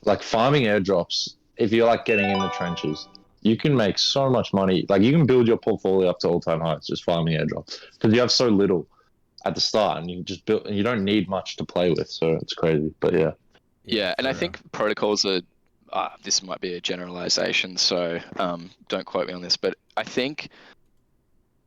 like farming airdrops, if you're like getting in the trenches, you can make so much money. Like, you can build your portfolio up to all-time highs just farming airdrops, because you have so little at the start, and you can just build, and you don't need much to play with. So it's crazy, but yeah. And I think protocols are. This might be a generalization, so don't quote me on this. But I think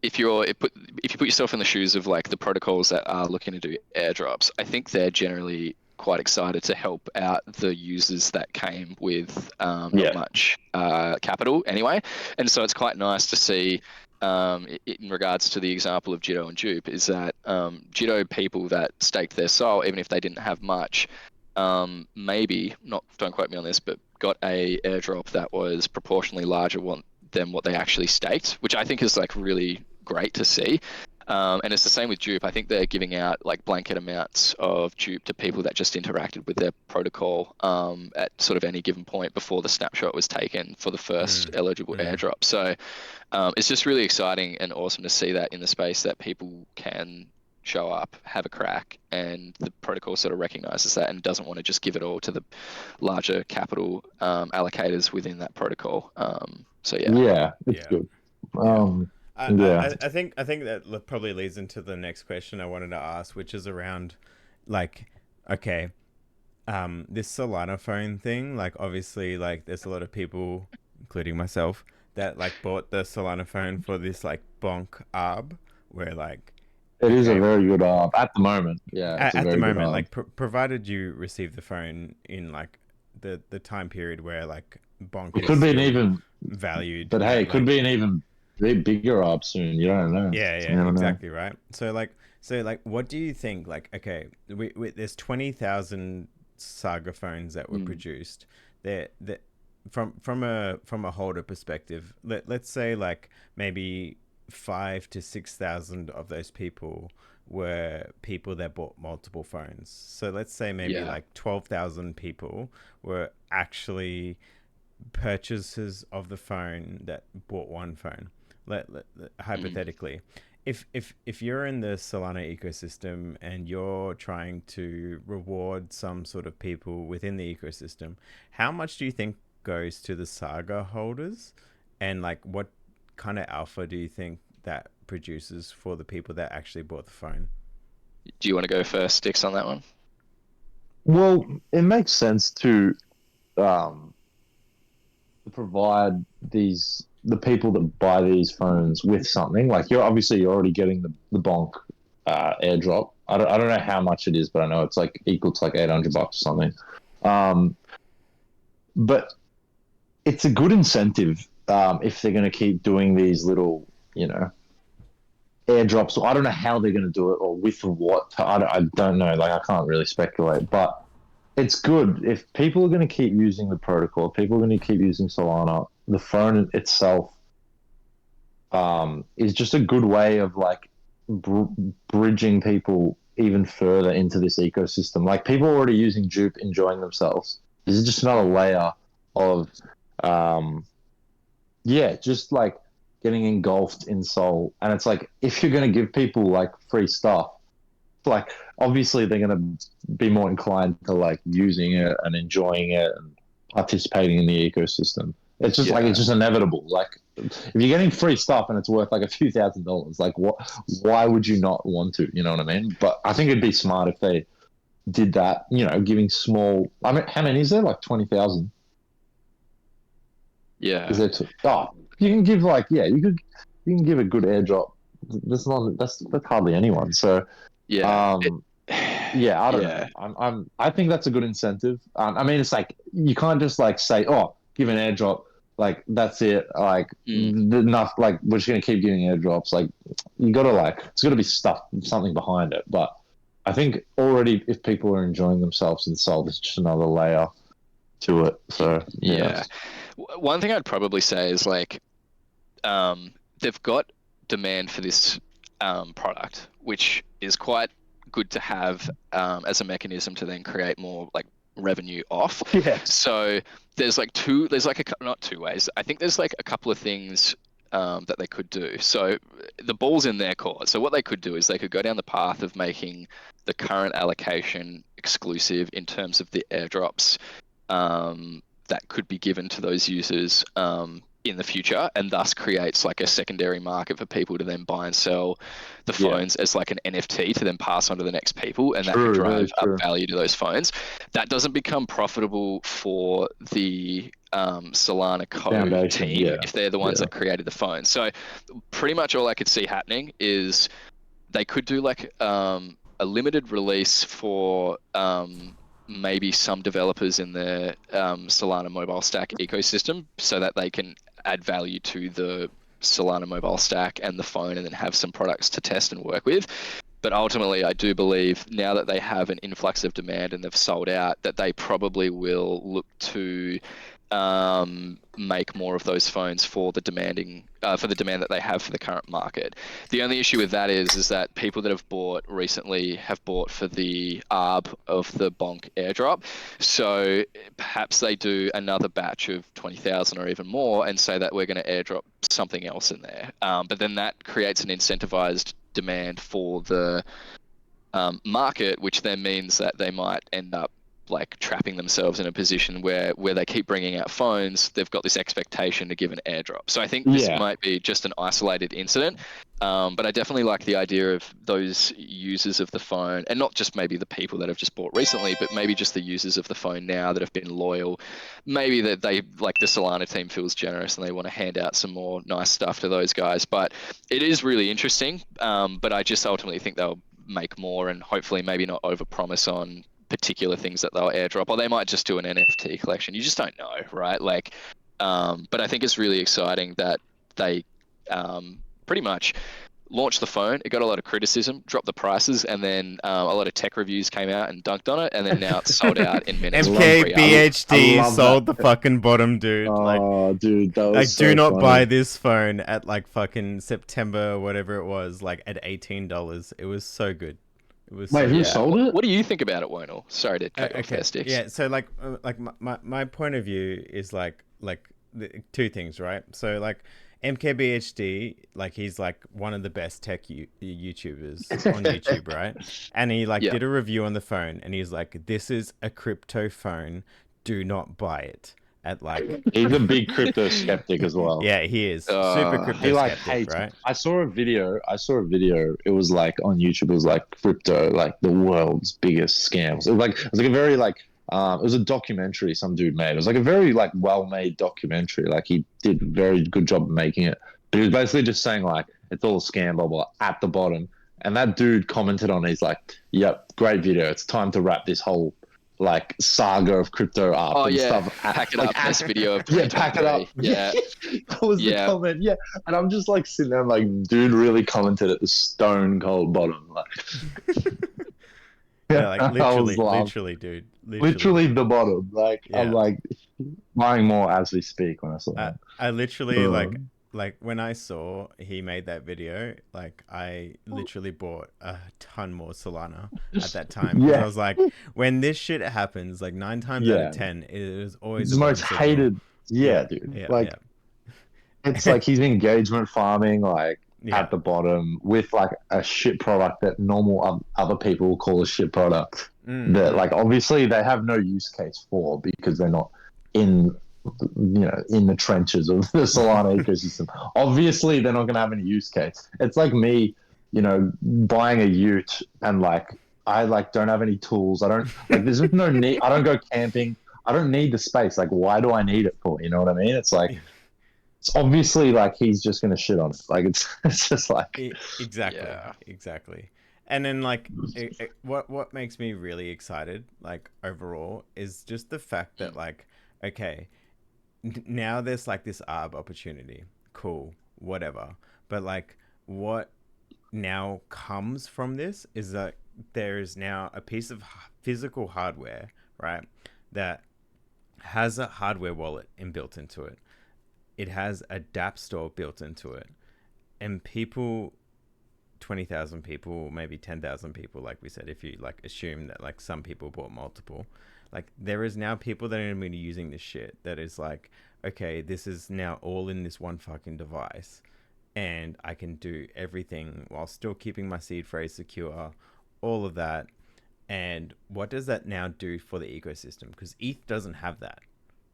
if you put yourself in the shoes of like the protocols that are looking to do airdrops, I think they're generally quite excited to help out the users that came with not much capital anyway. And so it's quite nice to see, in regards to the example of Jitto and Jupe, is that Jitto people that staked their soul, even if they didn't have much, maybe not, don't quote me on this, but got a airdrop that was proportionally larger than what they actually staked, which I think is like really great to see. And it's the same with Dupe. I think they're giving out like blanket amounts of Dupe to people that just interacted with their protocol at sort of any given point before the snapshot was taken for the first eligible airdrop. So it's just really exciting and awesome to see that in the space, that people can show up, have a crack, and the protocol sort of recognizes that and doesn't want to just give it all to the larger capital allocators within that protocol. It's good. I think that probably leads into the next question I wanted to ask, which is around, like, okay, this Solana phone thing. Like, obviously, like, there's a lot of people, including myself, that like bought the Solana phone for this like bonk arb, where like, it is a very good arb at the moment. Yeah, at the moment, like provided you receive the phone in like the time period where like bonk it could be an even valued, but hey, it could be an even bigger arb soon. You don't know. Yeah, exactly right. So what do you think? Like, okay, there's 20,000 Saga phones that were produced. They're from a holder perspective. Let's say like maybe 5,000 to 6,000 of those people were people that bought multiple phones. So let's say maybe like 12,000 people were actually purchasers of the phone that bought one phone. Hypothetically, if you're in the Solana ecosystem and you're trying to reward some sort of people within the ecosystem, how much do you think goes to the Saga holders, and like what kind of alpha do you think that produces for the people that actually bought the phone? Do you want to go first, Sticks, on that one? Well, it makes sense to provide the people that buy these phones with something. Like, you're already getting the bonk airdrop. I don't know how much it is, but I know it's like equal to like $800 or something. But it's a good incentive if they're going to keep doing these little, airdrops. I don't know how they're going to do it or with what. I don't know. Like, I can't really speculate, but it's good if people are going to keep using the protocol. If people are going to keep using Solana, the phone itself is just a good way of like bridging people even further into this ecosystem. Like, people are already using Dupe, enjoying themselves. This is just another layer of just like getting engulfed in Sol. And it's like, if you're going to give people like free stuff, like obviously they're going to be more inclined to like using it and enjoying it and participating in the ecosystem. It's just like, it's just inevitable. Like, if you're getting free stuff and it's worth like a few $1,000s, like why would you not want to? You know what I mean? But I think it'd be smart if they did that, giving small. I mean, how many is there? Like 20,000. Yeah. Is there? You can give you can give a good airdrop. That's hardly anyone. So Yeah. yeah, I don't know. I think that's a good incentive. I mean, it's like you can't just like say, oh, give an airdrop, like that's it. Like enough. Like we're just gonna keep giving airdrops. Like you gotta it's gotta be something behind it. But I think already if people are enjoying themselves in Sol, there's just another layer to it. So yeah. One thing I'd probably say is like, they've got demand for this product, which is quite good to have as a mechanism to then create more like revenue off. Yeah. So there's like not two ways. I think there's like a couple of things that they could do. So the ball's in their court. So what they could do is they could go down the path of making the current allocation exclusive in terms of the airdrops that could be given to those users in the future, and thus creates like a secondary market for people to then buy and sell the phones as like an NFT to then pass on to the next people, and that could drive up value to those phones. That doesn't become profitable for the Solana code team if they're the ones that created the phone. So pretty much all I could see happening is they could do like a limited release for maybe some developers in the Solana mobile stack ecosystem so that they can add value to the Solana mobile stack and the phone and then have some products to test and work with. But ultimately, I do believe now that they have an influx of demand and they've sold out, that they probably will look to make more of those phones for the demand that they have for the current market. The only issue with that is that people that have bought recently have bought for the ARB of the Bonk airdrop. So perhaps they do another batch of 20,000 or even more and say that we're going to airdrop something else in there. But then that creates an incentivized demand for the market, which then means that they might end up like trapping themselves in a position where they keep bringing out phones, they've got this expectation to give an airdrop. So I think this might be just an isolated incident, but I definitely like the idea of those users of the phone, and not just maybe the people that have just bought recently, but maybe just the users of the phone now that have been loyal. Maybe that they, like the Solana team feels generous and they want to hand out some more nice stuff to those guys. But it is really interesting, but I just ultimately think they'll make more and hopefully maybe not overpromise on particular things that they'll airdrop, or they might just do an NFT collection. You just don't know, right? Like, but I think it's really exciting that they pretty much launched the phone. It got a lot of criticism, dropped the prices, and then a lot of tech reviews came out and dunked on it, and then now it's sold out in minutes. MKBHD sold the fucking bottom, dude. Dude, that was like, so do not funny. buy this phone at like fucking September, whatever it was, like at $18. It was so good. Wait, who sold it? What do you think about it, Wonal? Sorry to cut you off there, Sticks. Yeah, so like my point of view is like two things, right? So like MKBHD, like he's like one of the best tech YouTubers on YouTube, right? And he did a review on the phone, and he's like, "This is a crypto phone. Do not buy it." He's a big crypto skeptic as well. Yeah, he is super crypto skeptic, hates, right? I saw a video. It was like on YouTube. It was like crypto, like the world's biggest scams. It was like a very it was a documentary some dude made. It was like a very well-made documentary. Like he did a very good job of making it. But he was basically just saying it's all a scam, blah blah, at the bottom. And that dude commented on it. He's like, "Yep, great video. It's time to wrap this whole saga of crypto up and stuff. Pack it up. This video of pack it up. Yeah, that was the comment. Yeah, and I'm just sitting there, dude, really commented at the stone cold bottom. Literally, dude. Literally the bottom. I'm buying more as we speak when I saw that. I literally when I saw he made that video, I literally bought a ton more Solana at that time. Because I was like, when this shit happens, 9 times out of 10, it is always the most hated. Yeah, dude. It's he's engagement farming, at the bottom with a shit product that normal other people will call a shit product. That obviously they have no use case for because they're not in the trenches of the Solana ecosystem. Obviously, they're not going to have any use case. It's like me, buying a ute and I like don't have any tools. I don't like. There's no need. I don't go camping. I don't need the space. Like, why do I need it for? You know what I mean? It's like it's obviously like he's just gonna shit on it. Like it's just like Exactly. And then like what makes me really excited like overall is just the fact that like okay, now there's like this arb opportunity. Cool, whatever. But like what now comes from this is that there is now a piece of physical hardware, right, that has a hardware wallet inbuilt into it. It has a DApp store built into it. And people, 20,000 people, maybe 10,000 people, like we said, if you like assume that like some people bought multiple, like there is now people that are going to be using this shit that is like, okay, this is now all in this one fucking device and I can do everything while still keeping my seed phrase secure, all of that. And what does that now do for the ecosystem? Because ETH doesn't have that,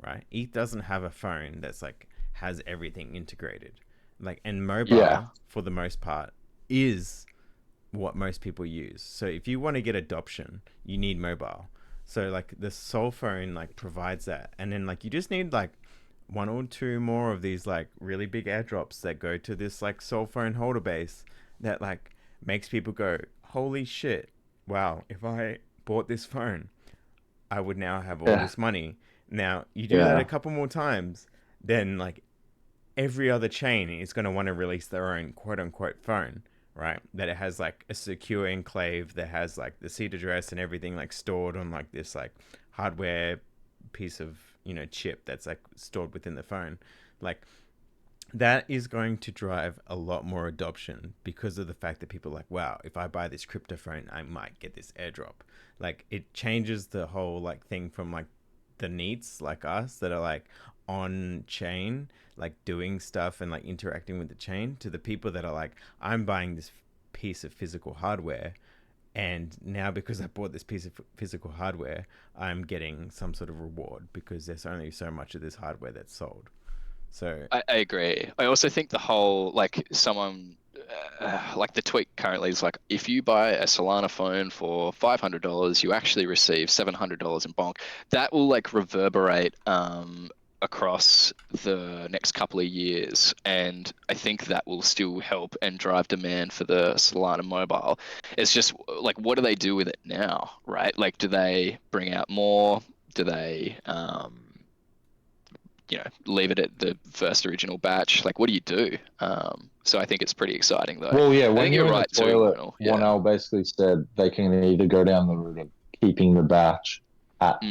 right? ETH doesn't have a phone that's like has everything integrated. Like, and mobile for the most part is what most people use. So if you want to get adoption, you need mobile. So like the Soul phone like provides that, and then like you just need like one or two more of these like really big airdrops that go to this like Soul phone holder base that like makes people go, holy shit, wow, if I bought this phone, I would now have all this money. Now you do that a couple more times, then like every other chain is going to want to release their own quote unquote phone, right? That it has like a secure enclave that has like the seed address and everything like stored on like this like hardware piece of, you know, chip that's like stored within the phone. Like that is going to drive a lot more adoption because of the fact that people are like, wow, if I buy this crypto phone, I might get this airdrop. Like it changes the whole like thing from like the neats like us that are like on chain, like doing stuff and like interacting with the chain, to the people that are like, I'm buying this piece of physical hardware, and now because I bought this piece of physical hardware, I'm getting some sort of reward because there's only so much of this hardware that's sold. So I agree. I also think the whole like someone like the tweet currently is like, if you buy a Solana phone for $500, you actually receive $700 in bonk. That will like reverberate across the next couple of years, and I think that will still help and drive demand for the Solana mobile. It's just like, what do they do with it now, right? Like, do they bring out more? Do they leave it at the first original batch? Like, what do you do? So I think it's pretty exciting, though. Well, yeah, I when think you're you're in right the toilet, too. 1L basically said they can either go down the route of keeping the batch at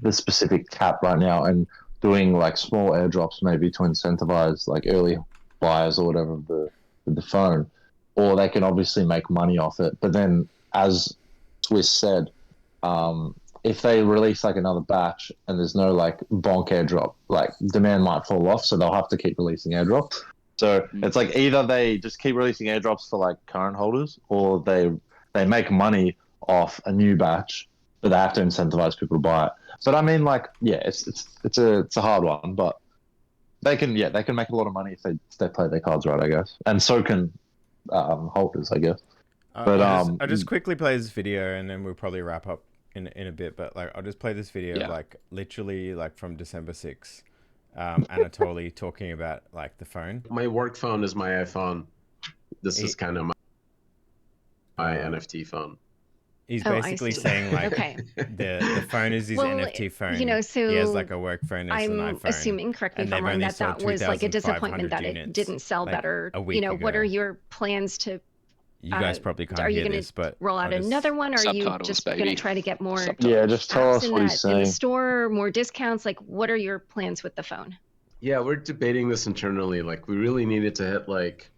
the specific cap right now and doing like small airdrops maybe to incentivize like early buyers or whatever of the phone, or they can obviously make money off it. But then, as Swiss said, if they release like another batch and there's no like bonk airdrop, like demand might fall off, so they'll have to keep releasing airdrops. So it's like either they just keep releasing airdrops for like current holders, or they make money off a new batch, but they have to incentivize people to buy it. But I mean, like, yeah, it's a hard one, but they can make a lot of money if they play their cards right, I guess, and so can holders, I guess. But I'll just quickly play this video and then we'll probably wrap up in a bit. But like, I'll just play this video like literally like from December 6th. Anatoly talking about like the phone. My work phone is my iPhone. This is kind of my NFT phone. He's basically saying like the phone is his NFT phone. You know, so he has like a work phone as an iPhone. I'm assuming, correct me if I'm wrong, that was like a disappointment that it didn't sell better. You know, what are your plans to? You guys probably can't hear this, but... Are you going to roll out another one, or are you just going to try to get more Yeah, just tell us what he's saying. In the store, more discounts? Like, what are your plans with the phone? Yeah, we're debating this internally. Like, we really needed to hit, like,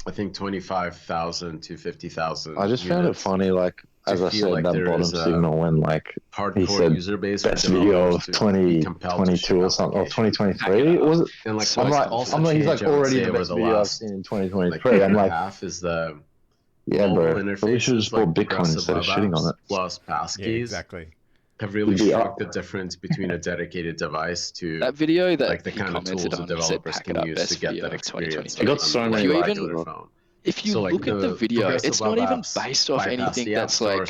I think 25,000 to 50,000. I just found it funny, like, as I said, like that bottom signal when, like, he said user base best video of 2022 or something, or 2023, was it? And, like, so I'm like, he's like already the best video I've seen in 2023. I'm like, half is the... Yeah, bro. But we should just bought Bitcoin instead of shitting on it. Plus passkeys. Yeah, exactly. Have really struck the difference between a dedicated device to that video that like the kind of tools that developers can use to get that experience. It got so many likes. if you look at the video, it's not even based off anything that's like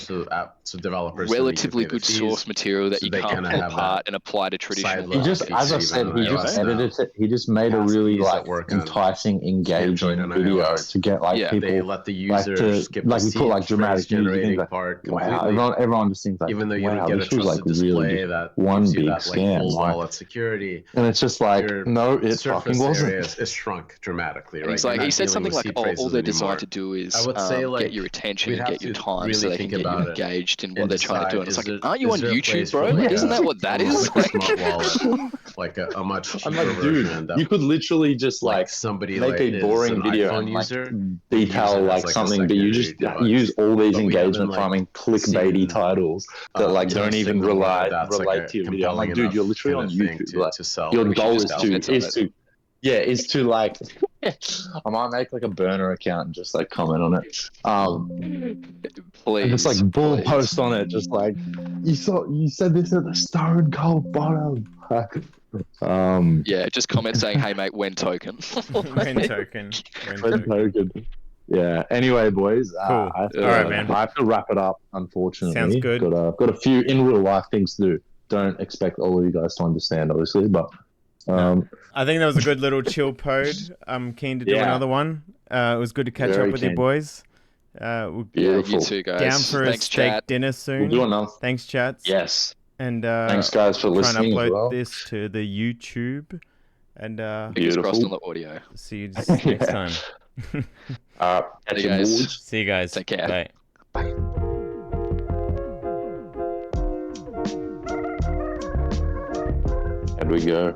relatively good source material that you can't pull apart and apply to traditional. He just, as I said, he just edited it. He just made a really like enticing, engaging video to get like people. They let the user skip like the he put like dramatic music. Like, part wow, everyone just thinks like, even though you wow, don't get this a was like trusted really display that one gives you big that like scam. full wallet security. And it's just like, no, it fucking wasn't. It's shrunk dramatically, right? He's like, he said something like, "Oh, all they're designed to do is I would say, like, get your attention and get your time, really so they can get you engaged in what they're trying to do." And it's like, aren't you on YouTube, bro? Like, isn't that what that is? Like a smart wallet, like a much cheaper version. Dude, you could literally just like somebody make a boring video and like detail like something, but you just use all these engagement farming clickbaity titles that like don't even relate to your video. I'm like, dude, you're literally on YouTube. Like, your goal is to like I might make like a burner account and just like comment on it. Please, and just like bull post on it, just like you said this at the stone cold bottom. Yeah, just comment saying, "Hey mate, when token." When token. Yeah. Anyway, boys. Cool. All right, man. I have to wrap it up. Unfortunately, sounds good. Got a few in real life things to do. Don't expect all of you guys to understand, obviously, but. I think that was a good little chill pod. I'm keen to do another one. It was good to catch up with you boys. You too, guys. Down for a steak dinner soon. We'll do another. Thanks, chats. Yes. And thanks, guys, for listening. Trying to upload well. this to the YouTube. And fingers crossed on the audio. See you next time. Catch you guys. See you guys. Take care. Bye. Here we go.